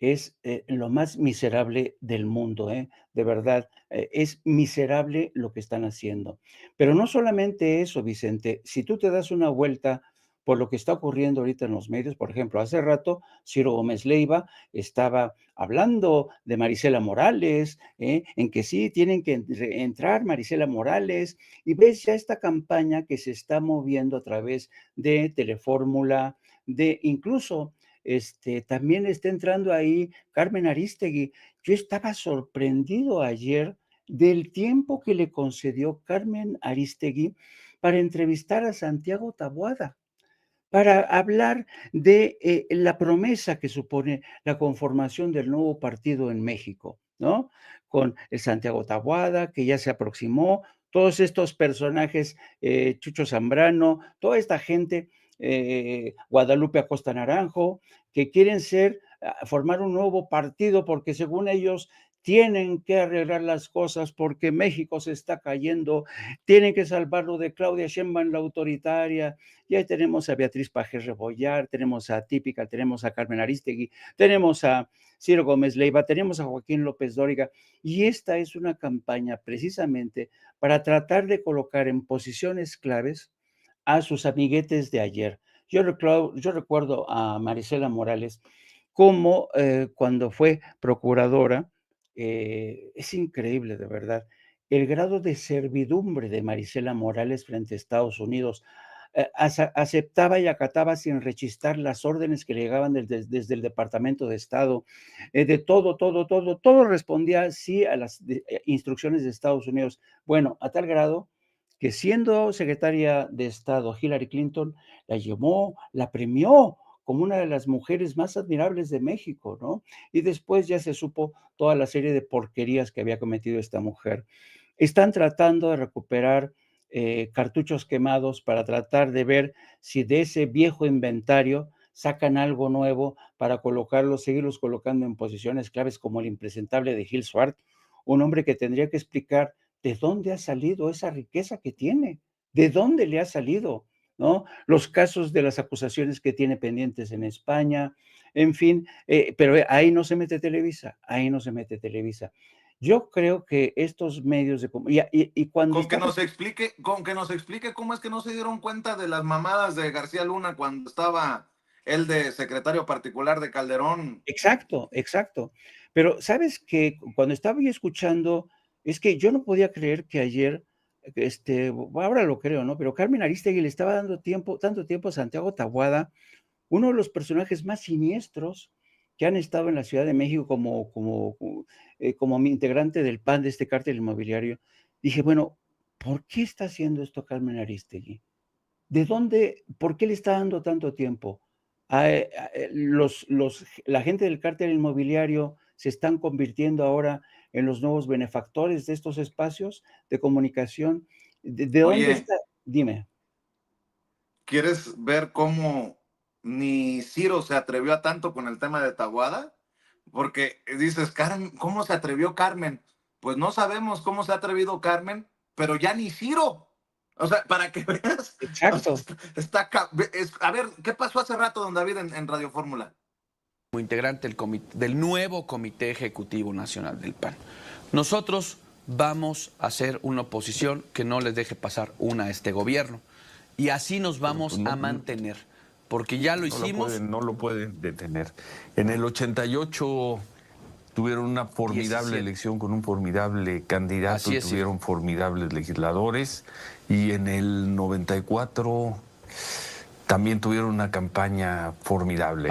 es lo más miserable del mundo, de verdad, es miserable lo que están haciendo. Pero no solamente eso, Vicente, si tú te das una vuelta por lo que está ocurriendo ahorita en los medios, por ejemplo, hace rato Ciro Gómez Leiva estaba hablando de Marisela Morales, en que sí tienen que entrar Marisela Morales, y ves ya esta campaña que se está moviendo a través de Telefórmula, de incluso también está entrando ahí Carmen Aristegui. Yo estaba sorprendido ayer del tiempo que le concedió Carmen Aristegui para entrevistar a Santiago Taboada, para hablar de la promesa que supone la conformación del nuevo partido en México, ¿no? Con el Santiago Taboada, que ya se aproximó, todos estos personajes, Chucho Zambrano, toda esta gente, Guadalupe Acosta Naranjo, que quieren formar un nuevo partido porque según ellos tienen que arreglar las cosas porque México se está cayendo, tienen que salvarlo de Claudia Sheinbaum, la autoritaria. Y ahí tenemos a Beatriz Pajes Rebollar, tenemos a Típica, tenemos a Carmen Aristegui, tenemos a Ciro Gómez Leiva, tenemos a Joaquín López Dóriga, y esta es una campaña precisamente para tratar de colocar en posiciones claves a sus amiguetes de ayer. Yo recuerdo a Marisela Morales como cuando fue procuradora, es increíble de verdad el grado de servidumbre de Marisela Morales frente a Estados Unidos. Aceptaba y acataba sin rechistar las órdenes que le llegaban desde el Departamento de Estado, de todo respondía sí a las instrucciones de Estados Unidos. Bueno, a tal grado que siendo secretaria de Estado Hillary Clinton, la llamó, la premió como una de las mujeres más admirables de México, ¿no? Y después ya se supo toda la serie de porquerías que había cometido esta mujer. Están tratando de recuperar cartuchos quemados para tratar de ver si de ese viejo inventario sacan algo nuevo para seguirlos colocando en posiciones claves como el impresentable de Gil Swart, un hombre que tendría que explicar de dónde ha salido esa riqueza que tiene, de dónde le ha salido, ¿no? Los casos de las acusaciones que tiene pendientes en España, en fin, pero ahí no se mete Televisa, ahí no se mete Televisa. Yo creo que estos medios de comunicación, y cuando con que nos explique cómo es que no se dieron cuenta de las mamadas de García Luna cuando estaba él de secretario particular de Calderón. Exacto. Pero, ¿sabes qué? Cuando estaba yo escuchando, es que yo no podía creer que ayer, ahora lo creo, ¿no? Pero Carmen Aristegui le estaba dando tanto tiempo a Santiago Taboada, uno de los personajes más siniestros que han estado en la Ciudad de México como mi integrante del PAN, de este cártel inmobiliario. Dije, bueno, ¿por qué está haciendo esto Carmen Aristegui? ¿Por qué le está dando tanto tiempo? La gente del cártel inmobiliario se están convirtiendo ahora en los nuevos benefactores de estos espacios de comunicación. ¿De dónde está? Dime. ¿Quieres ver cómo ni Ciro se atrevió a tanto con el tema de Taboada? Porque dices, Carmen, ¿cómo se atrevió Carmen? Pues no sabemos cómo se ha atrevido Carmen, pero ya ni Ciro. O sea, para que veas. Exacto. O sea, a ver, ¿qué pasó hace rato, don David, en Radio Fórmula? Como integrante del nuevo Comité Ejecutivo Nacional del PAN. Nosotros vamos a hacer una oposición que no les deje pasar una a este gobierno. Y así nos vamos a mantener. Porque ya lo hicimos. No lo pueden detener. En el 88 tuvieron una formidable elección con un formidable candidato, tuvieron formidables legisladores, y en el 94 también tuvieron una campaña formidable,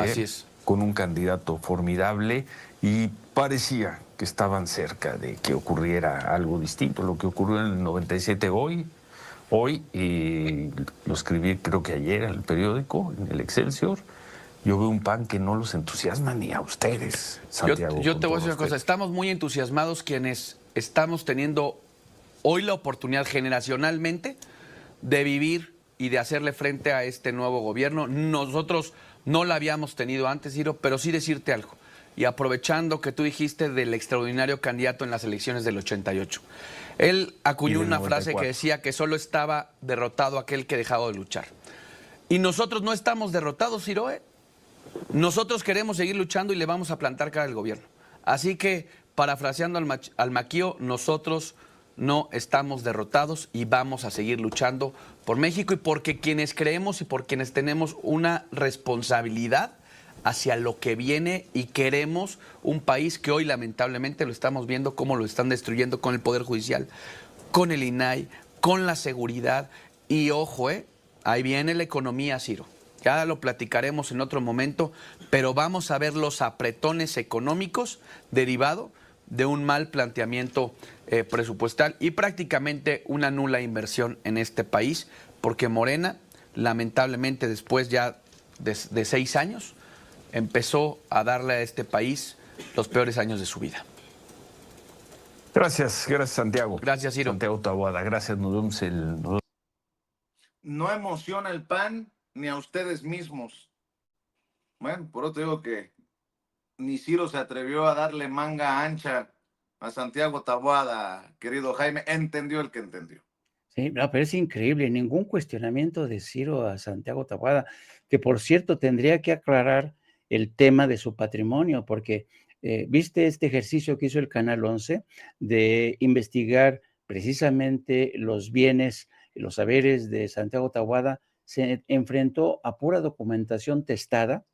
con un candidato formidable, y parecía que estaban cerca de que ocurriera algo distinto. Lo que ocurrió en el 97 hoy, y lo escribí creo que ayer en el periódico, en el Excelsior, yo veo un PAN que no los entusiasma ni a ustedes, Santiago. Yo te voy a decir una cosa, estamos muy entusiasmados quienes estamos teniendo hoy la oportunidad generacionalmente de vivir y de hacerle frente a este nuevo gobierno. Nosotros no la habíamos tenido antes, Ciro, pero sí decirte algo. Y aprovechando que tú dijiste del extraordinario candidato en las elecciones del 88. Él acuñó una frase que decía que solo estaba derrotado aquel que dejaba de luchar. Y nosotros no estamos derrotados, Ciro, Nosotros queremos seguir luchando y le vamos a plantar cara al gobierno. Así que, parafraseando al Maquío, nosotros no estamos derrotados y vamos a seguir luchando por México y porque quienes creemos y por quienes tenemos una responsabilidad hacia lo que viene y queremos un país que hoy lamentablemente lo estamos viendo cómo lo están destruyendo con el Poder Judicial, con el INAI, con la seguridad y ojo, ahí viene la economía, Ciro. Ya lo platicaremos en otro momento, pero vamos a ver los apretones económicos derivado de un mal planteamiento presupuestal y prácticamente una nula inversión en este país, porque Morena, lamentablemente después ya de 6 años, empezó a darle a este país los peores años de su vida. Gracias Santiago. Gracias, Ciro. Santiago Taboada, gracias, nos vemos No emociona el PAN ni a ustedes mismos. Bueno, por otro digo que ni Ciro se atrevió a darle manga ancha a Santiago Taboada, querido Jaime, entendió el que entendió. Sí, no, pero es increíble, ningún cuestionamiento de Ciro a Santiago Taboada, que por cierto tendría que aclarar el tema de su patrimonio, porque viste este ejercicio que hizo el Canal 11 de investigar precisamente los bienes, los saberes de Santiago Taboada, se enfrentó a pura documentación testada,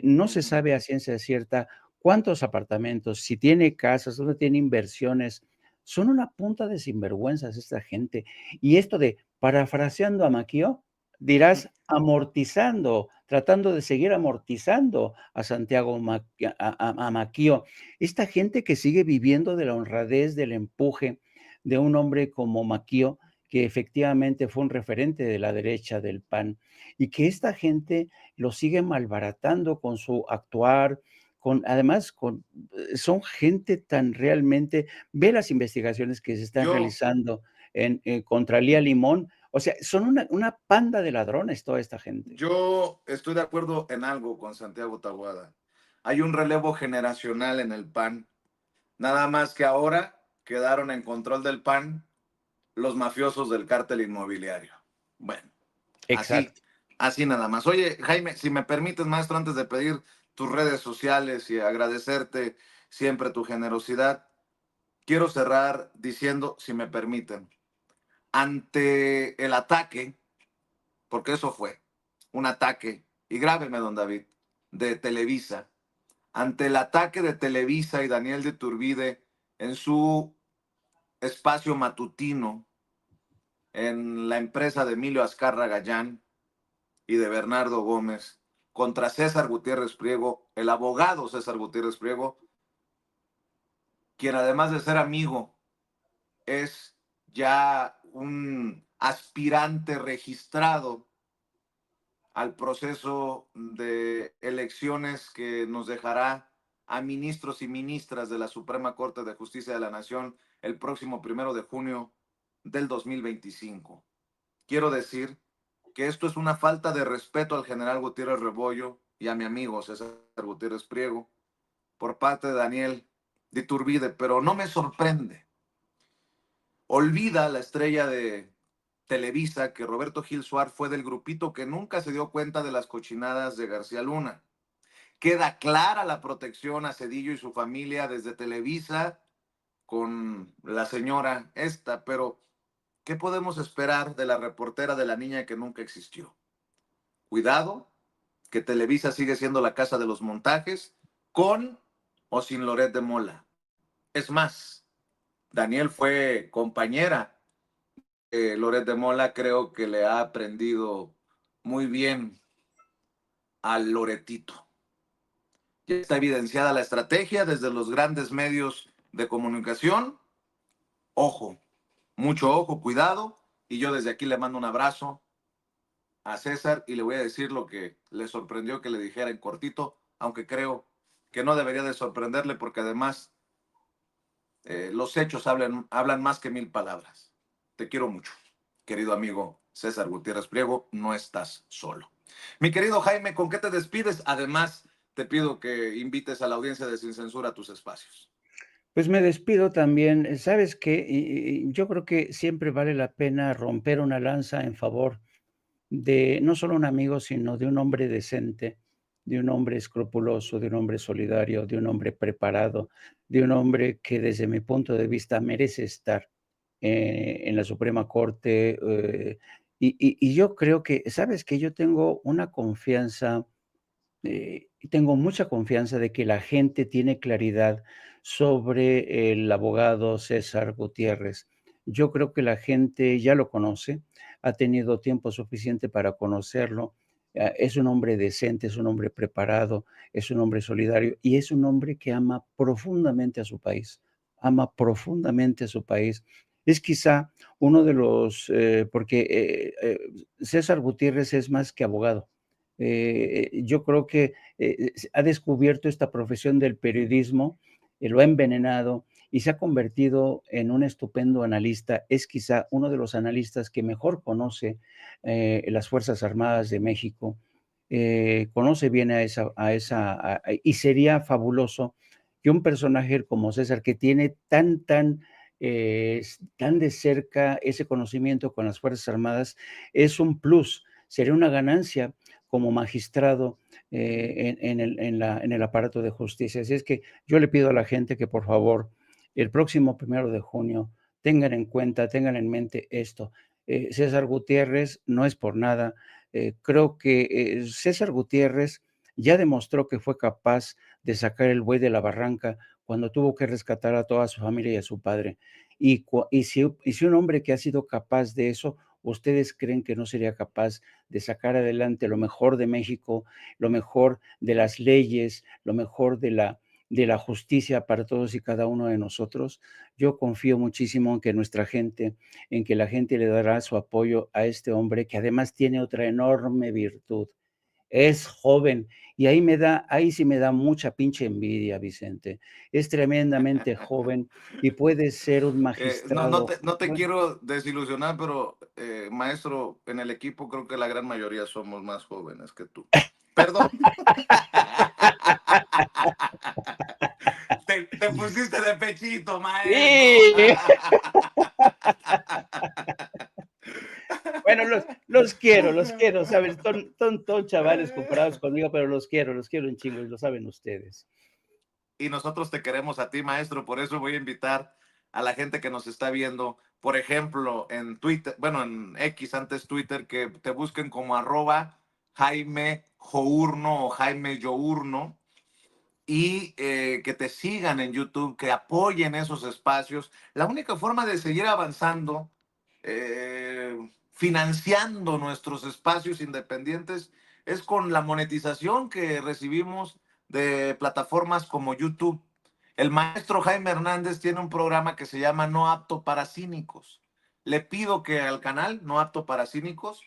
no se sabe a ciencia cierta cuántos apartamentos, si tiene casas, dónde tiene inversiones. Son una punta de sinvergüenzas esta gente. Y esto de, parafraseando a Maquío, dirás amortizando, tratando de seguir amortizando a Santiago a Maquío. Esta gente que sigue viviendo de la honradez, del empuje de un hombre como Maquío, que efectivamente fue un referente de la derecha del PAN, y que esta gente lo sigue malbaratando con su actuar, además, son gente tan realmente, ve las investigaciones que se están realizando contra Lía Limón, o sea, son una panda de ladrones toda esta gente. Yo estoy de acuerdo en algo con Santiago Taboada. Hay un relevo generacional en el PAN, nada más que ahora quedaron en control del PAN los mafiosos del cártel inmobiliario. Bueno, así nada más. Oye, Jaime, si me permites, maestro, antes de pedir tus redes sociales y agradecerte siempre tu generosidad, quiero cerrar diciendo, si me permiten, ante el ataque, porque eso fue un ataque, y grábeme, don David, de Televisa, ante el ataque de Televisa y Daniel de Iturbide en su espacio matutino en la empresa de Emilio Azcarra Gallán y de Bernardo Gómez contra César Gutiérrez Priego, el abogado César Gutiérrez Priego, quien además de ser amigo es ya un aspirante registrado al proceso de elecciones que nos dejará a ministros y ministras de la Suprema Corte de Justicia de la Nación el próximo 1 de junio del 2025. Quiero decir que esto es una falta de respeto al general Gutiérrez Rebollo y a mi amigo César Gutiérrez Priego por parte de Daniel de Iturbide, pero no me sorprende. Olvida la estrella de Televisa que Roberto Gil Suárez fue del grupito que nunca se dio cuenta de las cochinadas de García Luna. Queda clara la protección a Cedillo y su familia desde Televisa con la señora esta, pero ¿qué podemos esperar de la reportera de la niña que nunca existió? Cuidado, que Televisa sigue siendo la casa de los montajes, con o sin Loret de Mola. Es más, Daniel fue compañera. Loret de Mola creo que le ha aprendido muy bien al Loretito. Ya está evidenciada la estrategia desde los grandes medios de comunicación. Ojo, mucho ojo, cuidado. Y yo desde aquí le mando un abrazo a César y le voy a decir lo que le sorprendió que le dijera en cortito, aunque creo que no debería de sorprenderle porque además los hechos hablan más que 1000 palabras. Te quiero mucho, querido amigo César Gutiérrez Priego, no estás solo. Mi querido Jaime, ¿con qué te despides? Además, te pido que invites a la audiencia de Sin Censura a tus espacios. Pues me despido también. ¿Sabes qué? Yo creo que siempre vale la pena romper una lanza en favor de no solo un amigo, sino de un hombre decente de un hombre escrupuloso, de un hombre solidario, de un hombre preparado, de un hombre que desde mi punto de vista merece estar en la Suprema Corte. Y yo creo que, ¿sabes qué? Yo tengo una confianza, tengo mucha confianza de que la gente tiene claridad sobre el abogado César Gutiérrez. Yo creo que la gente ya lo conoce, ha tenido tiempo suficiente para conocerlo. Es un hombre decente, es un hombre preparado, es un hombre solidario y es un hombre que ama profundamente a su país, ama profundamente a su país. Es quizá uno de los, porque César Gutiérrez es más que abogado. Yo creo que ha descubierto esta profesión del periodismo, lo ha envenenado y se ha convertido en un estupendo analista. Es quizá uno de los analistas que mejor conoce las Fuerzas Armadas de México, conoce bien y sería fabuloso que un personaje como César, que tiene tan de cerca ese conocimiento con las Fuerzas Armadas, es un plus, sería una ganancia como magistrado en el aparato de justicia. Así es que yo le pido a la gente que por favor el próximo 1 de junio tengan en cuenta, tengan en mente esto. César Gutiérrez no es por nada. Creo que César Gutiérrez ya demostró que fue capaz de sacar el buey de la barranca cuando tuvo que rescatar a toda su familia y a su padre. Y si un hombre que ha sido capaz de eso, ¿ustedes creen que no sería capaz de sacar adelante lo mejor de México, lo mejor de las leyes, lo mejor de la justicia para todos y cada uno de nosotros? Yo confío muchísimo en que en que la gente le dará su apoyo a este hombre que además tiene otra enorme virtud. Es joven y ahí sí me da mucha pinche envidia, Vicente. Es tremendamente joven y puede ser un magistrado. No te quiero desilusionar, pero maestro, en el equipo creo que la gran mayoría somos más jóvenes que tú. Perdón. Te pusiste de pechito, maestro. Sí. Bueno, los quiero, ¿sabes? Son chavales comparados conmigo, pero los quiero un chingo y lo saben ustedes. Y nosotros te queremos a ti, maestro, por eso voy a invitar a la gente que nos está viendo, por ejemplo, en Twitter, bueno, en X, antes Twitter, que te busquen como @Jaime Journo o Jaime Yourno y que te sigan en YouTube, que apoyen esos espacios. La única forma de seguir avanzando, financiando nuestros espacios independientes, es con la monetización que recibimos de plataformas como YouTube. El maestro Jaime Hernández tiene un programa que se llama No Apto para Cínicos. Le pido que al canal No Apto para Cínicos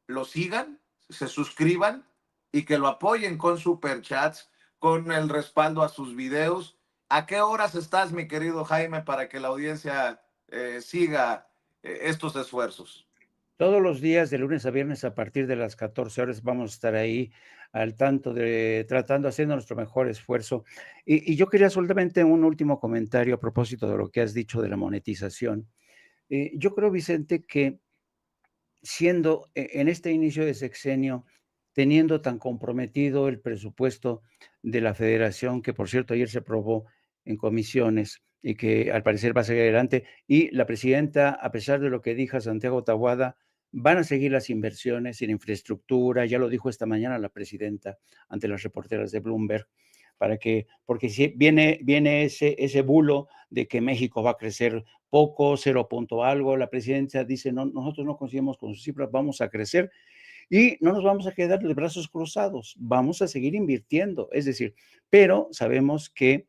lo sigan, se suscriban y que lo apoyen con superchats, con el respaldo a sus videos. ¿A qué horas estás, mi querido Jaime, para que la audiencia siga estos esfuerzos? Todos los días, de lunes a viernes, a partir de las 14 horas, vamos a estar ahí al tanto haciendo nuestro mejor esfuerzo. Y yo quería solamente un último comentario a propósito de lo que has dicho de la monetización. Yo creo, Vicente, que siendo en este inicio de sexenio, teniendo tan comprometido el presupuesto de la federación, que por cierto ayer se aprobó en comisiones y que al parecer va a seguir adelante, y la presidenta, a pesar de lo que dijo Santiago Taboada, van a seguir las inversiones en infraestructura, ya lo dijo esta mañana la presidenta ante las reporteras de Bloomberg, porque si viene ese bulo de que México va a crecer poco, 0 punto algo, la presidenta dice, no, nosotros no conseguimos con sus cifras, vamos a crecer y no nos vamos a quedar de brazos cruzados, vamos a seguir invirtiendo, es decir, pero sabemos que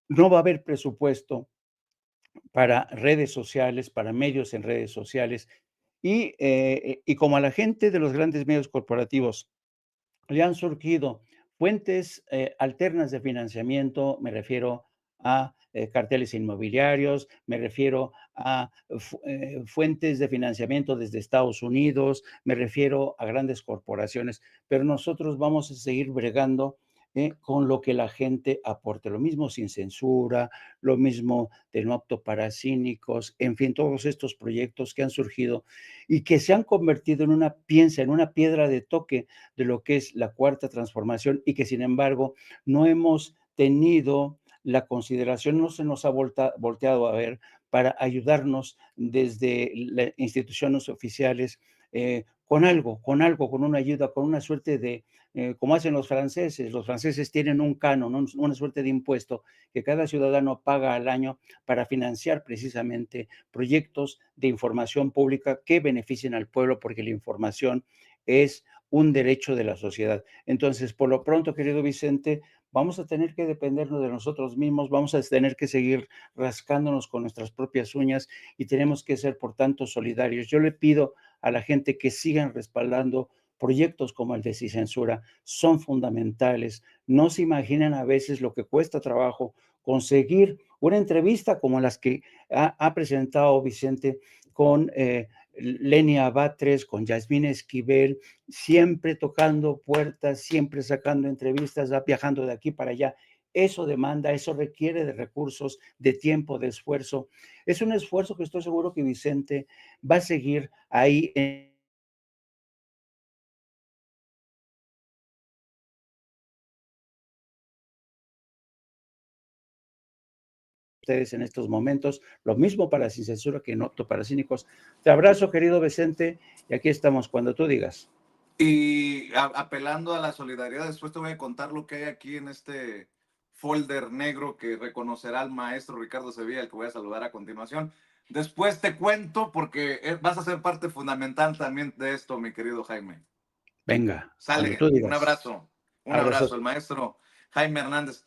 no va a haber presupuesto para redes sociales, para medios en redes sociales, y como a la gente de los grandes medios corporativos le han surgido fuentes alternas de financiamiento, me refiero a carteles inmobiliarios, me refiero a fuentes de financiamiento desde Estados Unidos, me refiero a grandes corporaciones, pero nosotros vamos a seguir bregando con lo que la gente aporte. Lo mismo Sin Censura, lo mismo de No Apto para Cínicos, en fin, todos estos proyectos que han surgido y que se han convertido en una piedra de toque de lo que es la Cuarta Transformación y que, sin embargo, no hemos tenido la consideración, no se nos ha volteado a ver para ayudarnos desde las instituciones oficiales con algo, con una ayuda, con una suerte de, como hacen los franceses tienen un canon, una suerte de impuesto que cada ciudadano paga al año para financiar precisamente proyectos de información pública que beneficien al pueblo, porque la información es un derecho de la sociedad. Entonces, por lo pronto, querido Vicente, vamos a tener que dependernos de nosotros mismos, vamos a tener que seguir rascándonos con nuestras propias uñas y tenemos que ser, por tanto, solidarios. Yo le pido a la gente que sigan respaldando proyectos como el de Sin Censura, son fundamentales. No se imaginan a veces lo que cuesta trabajo conseguir una entrevista como las que ha presentado Vicente con Lenia Batres, con Yasmín Esquivel, siempre tocando puertas, siempre sacando entrevistas, viajando de aquí para allá. Eso demanda, eso requiere de recursos, de tiempo, de esfuerzo. Es un esfuerzo que estoy seguro que Vicente va a seguir ahí ustedes en estos momentos, lo mismo para Sin Censura que No Apto para Cínicos. Te abrazo, querido Vicente, y aquí estamos cuando tú digas. Y apelando a la solidaridad, después te voy a contar lo que hay aquí en este folder negro que reconocerá al maestro Ricardo Sevilla, el que voy a saludar a continuación. Después te cuento porque vas a ser parte fundamental también de esto, mi querido Jaime. Venga, Sale, tú digas. un abrazo. Un abrazo, el maestro Jaime Hernández.